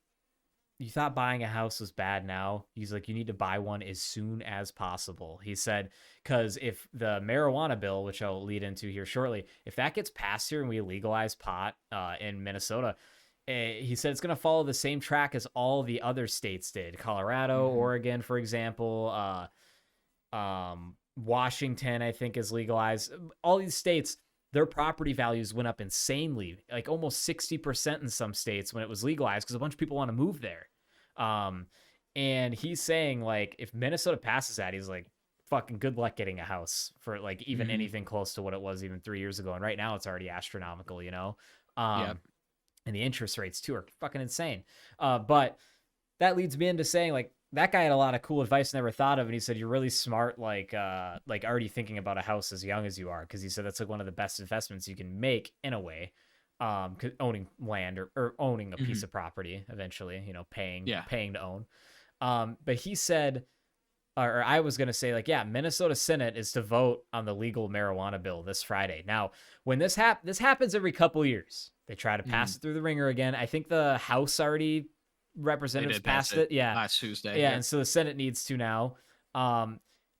you thought buying a house was bad now. He's like, you need to buy one as soon as possible. He said, because if the marijuana bill, which I'll lead into here shortly, if that gets passed here and we legalize pot in Minnesota, he said it's going to follow the same track as all the other states did. Colorado, Oregon, for example, Washington, I think, is legalized. All these states, their property values went up insanely, like almost 60% in some states when it was legalized, because a bunch of people want to move there. And he's saying, like, if Minnesota passes that, he's like, fucking good luck getting a house for like even anything close to what it was even 3 years ago. And right now it's already astronomical, you know? And the interest rates too are fucking insane. But that leads me into saying, like, that guy had a lot of cool advice I never thought of. And he said, you're really smart, like already thinking about a house as young as you are. Cause he said that's like one of the best investments you can make in a way. Owning land or owning a piece of property eventually, you know, paying to own. But he said, or I was going to say, like, yeah, Minnesota Senate is to vote on the legal marijuana bill this Friday. Now, when this happens every couple years, they try to pass it through the ringer again. I think the House already representatives did pass passed it. Yeah. last Tuesday. Yeah, and so the Senate needs to now.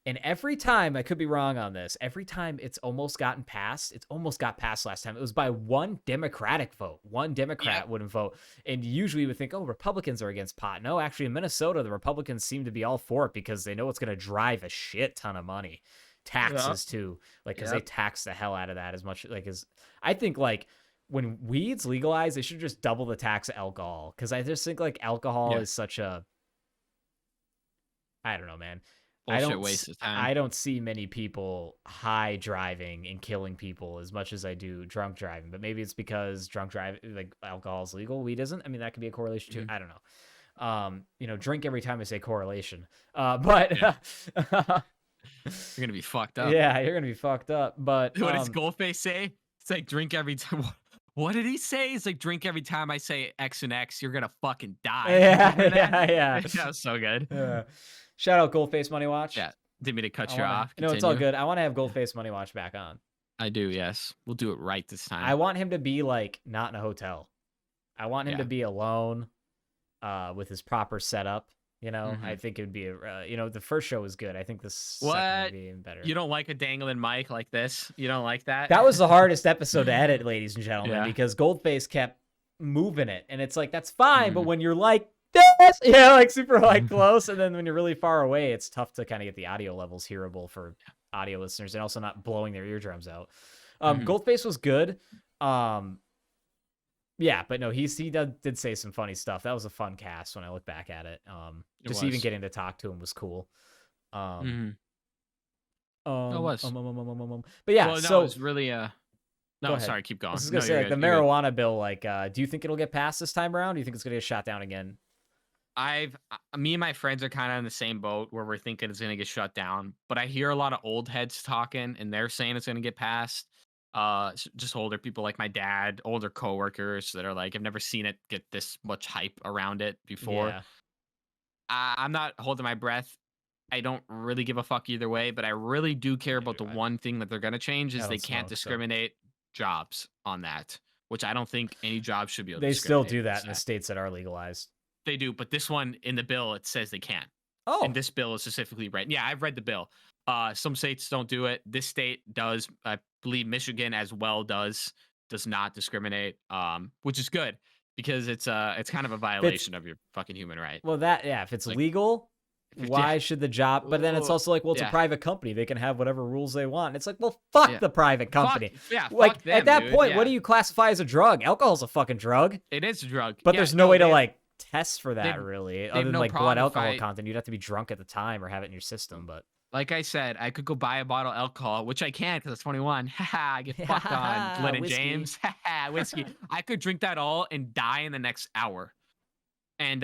And every time, I could be wrong on this, every time it's almost gotten passed, it's almost got passed last time. It was by one Democratic vote. One Democrat wouldn't vote. And usually you would think, oh, Republicans are against pot. No, actually in Minnesota, the Republicans seem to be all for it because they know it's going to drive a shit ton of money. Taxes too. Like, because they tax the hell out of that as much. Like, as I think, like, when weed's legalized, they should just double the tax of alcohol. Because I just think, like, alcohol is such a, I don't know, man. Waste of time. I don't see many people high driving and killing people as much as I do drunk driving. But maybe it's because drunk driving, like, alcohol is legal, weed isn't. I mean, that could be a correlation too. I don't know. Drink every time I say correlation. But you're gonna be fucked up. Yeah, you're gonna be fucked up. But what does Goldface say? It's like drink every time. What did he say? It's like drink every time I say X and X, you're gonna fucking die. Yeah. That was so good. Shout out Goldface Money Watch. Yeah, didn't mean to cut you off. No, it's all good. I want to have Goldface Money Watch back on. I do, yes. We'll do it right this time. I want him to be like not in a hotel. I want him to be alone, with his proper setup. I think it would be the first show was good. I think this second would be even better. You don't like a dangling mic like this? You don't like that? That was the hardest episode to edit, ladies and gentlemen, because Goldface kept moving it, and it's like that's fine, but when you're like this, like super like close, and then when you're really far away, it's tough to kind of get the audio levels hearable for audio listeners, and also not blowing their eardrums out. Goldface was good. Yeah, but no, he did say some funny stuff. That was a fun cast when I look back at it. Just even getting to talk to him was cool. It was. But yeah, well, no, so it was really no, sorry, keep going. I was gonna say, like, the marijuana bill, like, do you think it'll get passed this time around? Do you think it's gonna get shot down again? Me and my friends are kind of in the same boat where we're thinking it's gonna get shut down, but I hear a lot of old heads talking, and they're saying it's gonna get passed. Just older people like my dad, older coworkers that are like, I've never seen it get this much hype around it before. Yeah. I'm not holding my breath. I don't really give a fuck either way, but I really do care about the one thing that they're gonna change is they can't discriminate jobs on that, which I don't think any job should be able to discriminate. They still do that in the states that are legalized. They do, but this one in the bill, it says they can't. Oh. And this bill is specifically right. Yeah, I've read the bill. Some states don't do it. This state does. I believe Michigan as well does not discriminate, which is good because it's kind of a violation of your fucking human right. Well, if it's like, legal, why should the job? But then it's also like, well, it's a private company. They can have whatever rules they want. It's like, well, fuck the private company. Fuck them, at that dude. point, what do you classify as a drug? Alcohol's a fucking drug. It is a drug, but there's no way to like test for that really, other than like blood alcohol content. You'd have to be drunk at the time or have it in your system. But like I said, I could go buy a bottle of alcohol, which I can't because it's 21. I get fucked on Glenn and James. Whiskey. I could drink that all and die in the next hour. And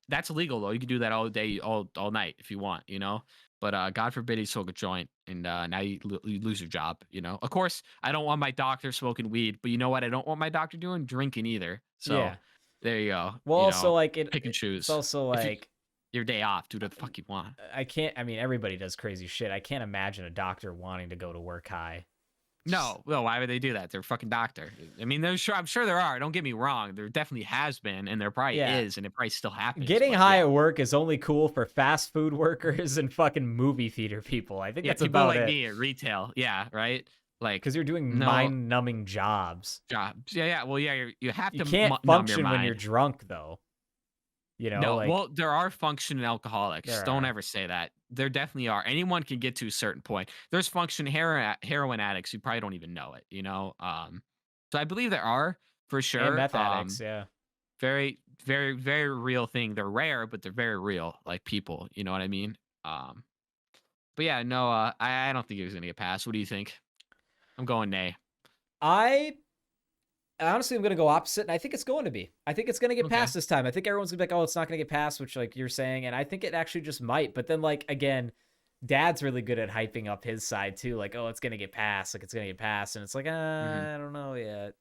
that's illegal though. You can do that all day, all night if you want, But God forbid you smoke a joint and now you lose your job, Of course, I don't want my doctor smoking weed, but you know what? I don't want my doctor doing? Drinking either. So there you go. Well, also like pick and choose. It's also like your day off, do what the fuck you want. I mean, everybody does crazy shit. I can't imagine a doctor wanting to go to work high. No, why would they do that? They're a fucking doctor. I mean, I'm sure there are. Don't get me wrong. There definitely has been, and there probably is, and it probably still happens. Getting high at work is only cool for fast food workers and fucking movie theater people. I think that's people about like me at retail. Yeah, right. Like, because you're doing mind-numbing jobs. Yeah. Well, yeah, you have to. You can't function when you're drunk, though. No, well, there are functioning alcoholics. Don't ever say that. There definitely are. Anyone can get to a certain point. There's functioning heroin addicts who probably don't even know it, So I believe there are, for sure. And meth addicts, yeah. Very, very, very real thing. They're rare, but they're very real, like people. You know what I mean? But yeah, no, I don't think it was going to get passed. What do you think? I'm going nay. Honestly, I'm going to go opposite, and I think it's going to be. I think it's going to get passed this time. I think everyone's going to be like, oh, it's not going to get passed, which, like, you're saying, and I think it actually just might. But then, like, again, Dad's really good at hyping up his side, too. Like, oh, it's going to get passed. Like, it's going to get passed. And it's like, I don't know yet.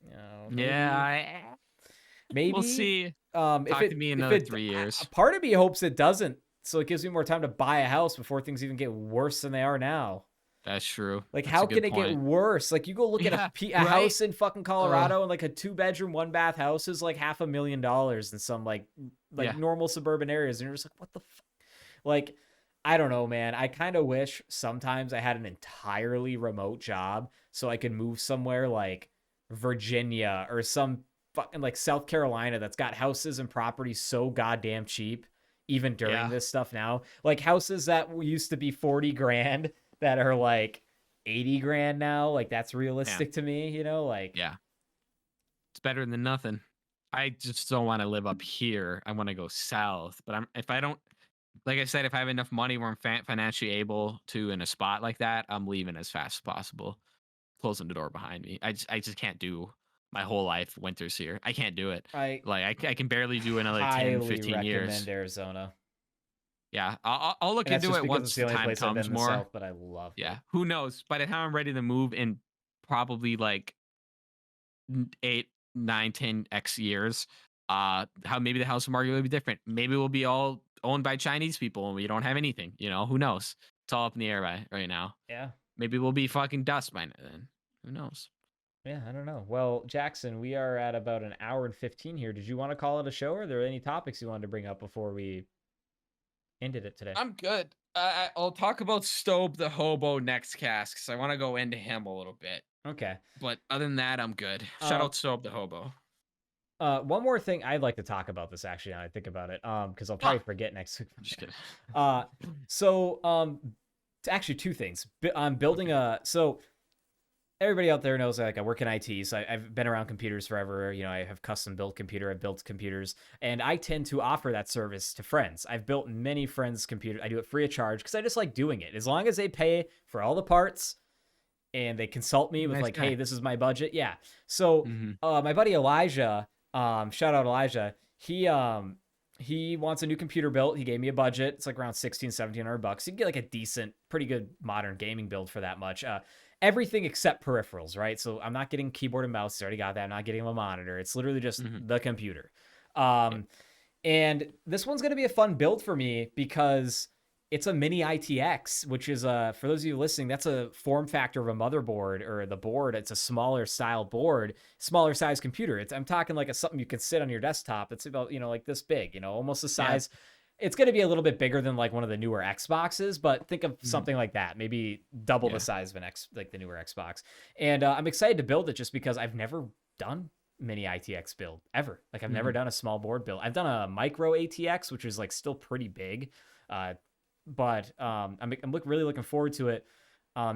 Maybe. We'll see. Talk to me in another 3 years. Part of me hopes it doesn't, so it gives me more time to buy a house before things even get worse than they are now. That's true. Like, That's a how good can it get point. worse? Like, you go look at Yeah, a right? house in fucking Colorado, and like a 2-bedroom, 1-bath house is like $500,000 in some like Yeah. normal suburban areas, and you're just like, what the fuck? Like, I don't know, man. I kind of wish sometimes I had an entirely remote job so I could move somewhere like Virginia or some fucking like South Carolina that's got houses and properties so goddamn cheap, even during Yeah. this stuff now. Like houses that used to be 40 grand that are like 80 grand now. Like, that's realistic to me, you know? Like, Yeah. It's better than nothing. I just don't want to live up here. I want to go south. But if I don't, like I said, if I have enough money where I'm financially able to in a spot like that, I'm leaving as fast as possible, closing the door behind me. I just can't do my whole life winters here. I can't do it. I Like I can barely do another 10, highly 15 recommend years. Arizona. Yeah, I'll look And that's into just it because it's once the the only time place I've been comes in the more. South, but I love it. Yeah, who knows? By the time I'm ready to move in probably like 8, 9, 10x years, how maybe the housing market will be different. Maybe we'll be all owned by Chinese people and we don't have anything. Who knows? It's all up in the air right now. Yeah. Maybe we'll be fucking dust by then. Who knows? Yeah, I don't know. Well, Jackson, we are at about an hour and 15 here. Did you want to call it a show, or are there any topics you wanted to bring up before we ended it today? I'm good. I'll talk about Stobe the hobo next cast because I want to go into him a little bit. Okay. But other than that, I'm good. Shout out Stobe the hobo. One more thing I'd like to talk about this actually now I think about it. Because I'll probably forget next week. Just kidding. Actually two things. I'm building so everybody out there knows like I work in IT, so I've been around computers forever. I have custom built computer, I've built computers, and I tend to offer that service to friends. I've built many friends' computers. I do it free of charge because I just like doing it. As long as they pay for all the parts and they consult me with Nice like, guy. hey, this is my budget. Yeah. So my buddy Elijah, shout out Elijah, he wants a new computer built. He gave me a budget. It's like around $1,700. You can get like a decent, pretty good modern gaming build for that much. Everything except peripherals, right? So I'm not getting keyboard and mouse. He's already got that. I'm not getting him a monitor. It's literally just the computer. And this one's going to be a fun build for me because it's a mini ITX, which is for those of you listening, that's a form factor of a motherboard or the board. It's a smaller style board, smaller size computer. I'm talking like something you can sit on your desktop. It's about, like this big, almost the size. Yeah. It's going to be a little bit bigger than like one of the newer Xboxes, but think of something like that, maybe double the size of like the newer Xbox. And I'm excited to build it just because I've never done mini ITX build ever. Like I've never done a small board build. I've done a micro ATX, which is like still pretty big. But I'm really looking forward to it.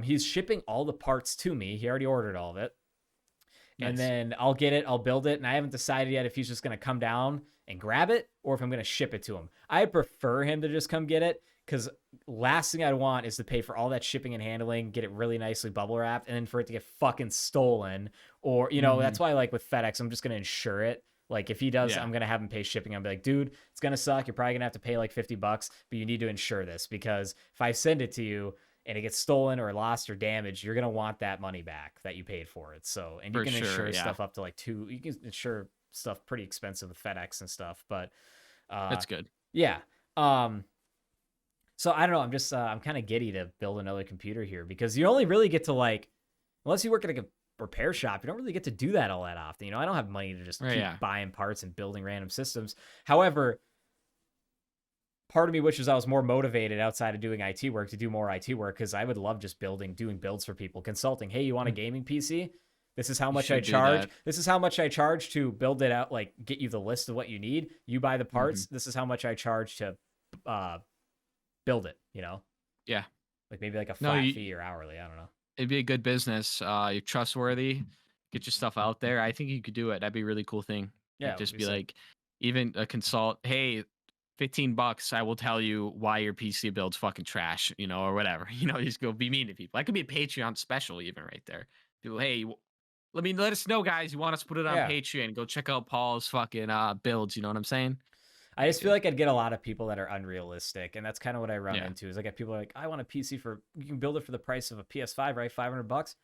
He's shipping all the parts to me. He already ordered all of it. Nice. And then I'll get it, I'll build it, and I haven't decided yet if he's just going to come down and grab it or if I'm going to ship it to him. I prefer him to just come get it because last thing I'd want is to pay for all that shipping and handling, get it really nicely bubble wrapped, and then for it to get fucking stolen. Or, that's why like with FedEx, I'm just going to insure it. Like if he does, I'm going to have him pay shipping. I'm be like, dude, it's going to suck. You're probably going to have to pay like $50, but you need to insure this because if I send it to you and it gets stolen or lost or damaged, you're going to want that money back that you paid for it. So, and you can insure stuff up to like you can insure stuff pretty expensive with FedEx and stuff, but that's good. Yeah. So I don't know. I'm just, I'm kind of giddy to build another computer here because you only really get to like, unless you work at like a repair shop, you don't really get to do that all that often. I don't have money to just keep buying parts and building random systems. However, part of me wishes I was more motivated outside of doing IT work to do more IT work because I would love just doing builds for people, consulting. Hey, you want a gaming PC? This is how much I charge. This is how much I charge to build it out, like get you the list of what you need. You buy the parts. This is how much I charge to build it, Yeah. Like maybe like a flat fee or hourly. I don't know. It'd be a good business. You're trustworthy. Get your stuff out there. I think you could do it. That'd be a really cool thing. Yeah. Like, just be like, even a consult. Hey, $15. I will tell you why your PC build's fucking trash, or whatever. Just go be mean to people. That could be a Patreon special, even right there. People, hey, let us know, guys. You want us to put it on Patreon? Go check out Paul's fucking builds. You know what I'm saying? I just feel like I'd get a lot of people that are unrealistic, and that's kind of what I run into. Is I get people like, I want a PC you can build it for the price of a PS5, right? $500,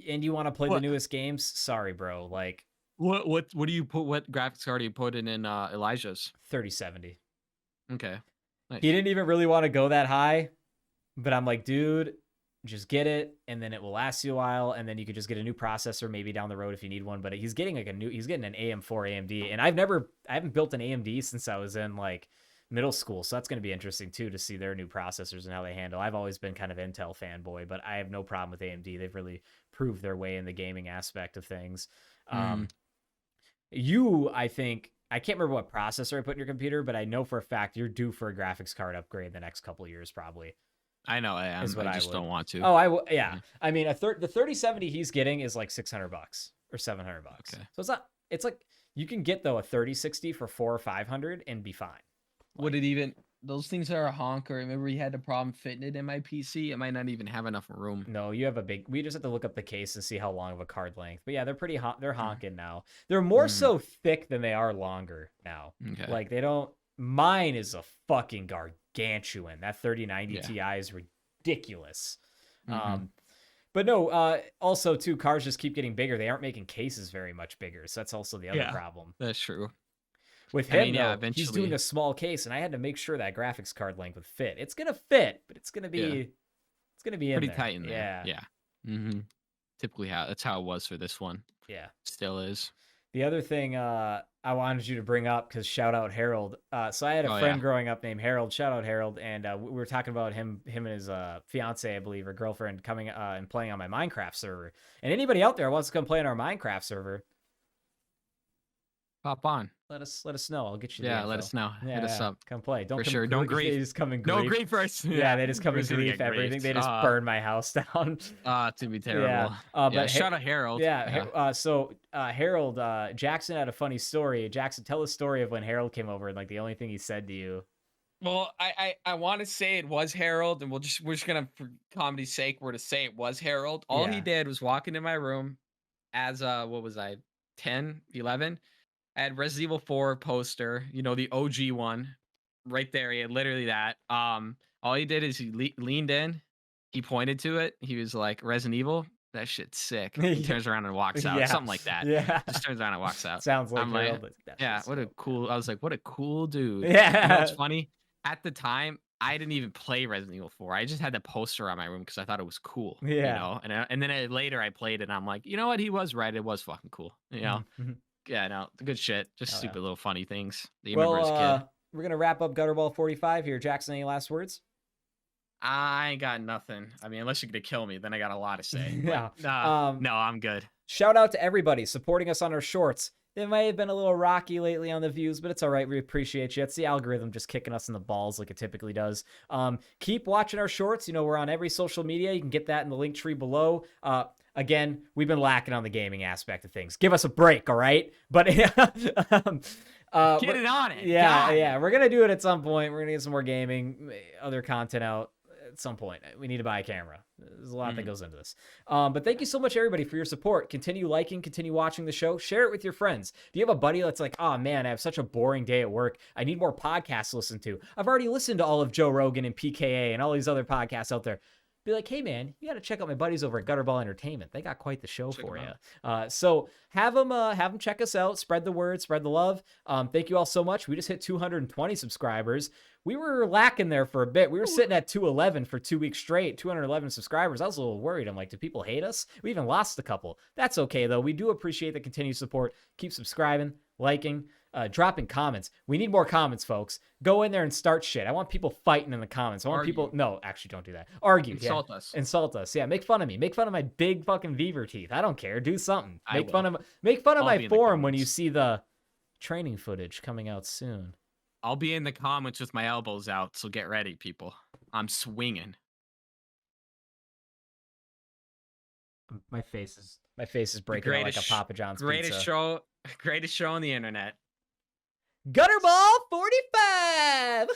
and you want to play the newest games? Sorry, bro. Like, what do you put? What graphics card are you putting in Elijah's? 3070. Okay, nice. He didn't even really want to go that high, but I'm like, dude, just get it, and then it will last you a while, and then you could just get a new processor maybe down the road if you need one. But he's getting an AM4 AMD, and I haven't built an AMD since I was in like middle school, so that's going to be interesting too to see their new processors and how they handle. I've always been kind of Intel fanboy, but I have no problem with AMD. They've really proved their way in the gaming aspect of things. I think, I can't remember what processor I put in your computer, but I know for a fact you're due for a graphics card upgrade the next couple of years, probably. I know I am. I just don't want to. Oh, I will. Yeah. I mean, the 3070 he's getting is like $600 or $700. Okay. So it's like you can get though a 3060 for $400 or $500 and be fine. Would it even? Those things are a honker. Remember, we had a problem fitting it in my PC. It might not even have enough room. No, you have a big. We just have to look up the case and see how long of a card length. But yeah, they're pretty hot. They're honking now. They're more so thick than they are longer now. Okay. Like they don't. Mine is a fucking gargantuan. That 3090 Ti is ridiculous. But no. Also, too, cars just keep getting bigger. They aren't making cases very much bigger. So that's also the other problem. That's true. With him, he's doing a small case, and I had to make sure that graphics card length would fit. It's gonna fit, but it's gonna be pretty tight in there. Yeah. Typically, that's how it was for this one. Yeah, still is. The other thing I wanted you to bring up, because shout out Harold. So I had a friend growing up named Harold. Shout out Harold, and we were talking about him and his fiance, I believe, or girlfriend, coming and playing on my Minecraft server. And anybody out there wants to come play on our Minecraft server, pop on. Let us know. I'll get you. Yeah, let us know. Yeah, hit us up. Come play. Don't for sure. Don't grief. They just come and grief. No grief first. Yeah, they just come and grief everything. They just burn my house down. To be terrible. But shout out Harold. So Harold, Jackson had a funny story. Jackson, tell the story of when Harold came over and like the only thing he said to you. Well, I want to say it was Harold, and we're just gonna, for comedy's sake, we're to say it was Harold. All he did was walk into my room as what was I, 10, 11. I had Resident Evil 4 poster, the OG one, right there. He had literally that. All he did is he leaned in, he pointed to it. He was like, "Resident Evil, that shit's sick." He turns around and walks out, something like that. Yeah, just turns around and walks out. Sounds like Harold. What a cool. I was like, what a cool dude. Yeah, it's funny. At the time, I didn't even play Resident Evil 4. I just had the poster on my room because I thought it was cool. Yeah, and then later I played it, and I'm like, you know what? He was right. It was fucking cool. Yeah, no, good shit. Just stupid little funny things that you remember as a kid. We're gonna wrap up Gutterball 45 here. Jackson, any last words? I ain't got nothing. I mean, unless you're gonna kill me, then I got a lot to say. Yeah. No, I'm good. Shout out to everybody supporting us on our shorts. They may have been a little rocky lately on the views, but it's all right. We appreciate you. It's the algorithm just kicking us in the balls like it typically does. Keep watching our shorts. We're on every social media. You can get that in the link tree below. Again, we've been lacking on the gaming aspect of things. Give us a break, all right? But get it on it. Yeah. We're gonna do it at some point. We're gonna get some more gaming, other content out at some point. We need to buy a camera. There's a lot that goes into this. But thank you so much, everybody, for your support. Continue liking, continue watching the show. Share it with your friends. Do you have a buddy that's like, oh man, I have such a boring day at work. I need more podcasts to listen to. I've already listened to all of Joe Rogan and PKA and all these other podcasts out there. Be like, hey man, you got to check out my buddies over at Gutterball Entertainment. They got quite the show for you. So have them check us out. Spread the word, spread the love. Thank you all so much. We just hit 220 subscribers. We were lacking there for a bit. We were sitting at 211 for 2 weeks straight. 211 subscribers. I was a little worried. I'm like, do people hate us? We even lost a couple. That's okay though. We do appreciate the continued support. Keep subscribing, liking. Dropping comments. We need more comments, folks. Go in there and start shit. I want people fighting in the comments. I want people. No, actually, don't do that. Argue. Insult us. Insult us. Yeah, make fun of me. Make fun of my big fucking Beaver teeth. I don't care. Do something. Make fun of my forum when you see the training footage coming out soon. I'll be in the comments with my elbows out, so get ready, people. I'm swinging. My face is breaking out like a Papa John's pizza. Greatest show on the internet. Gutterball 45!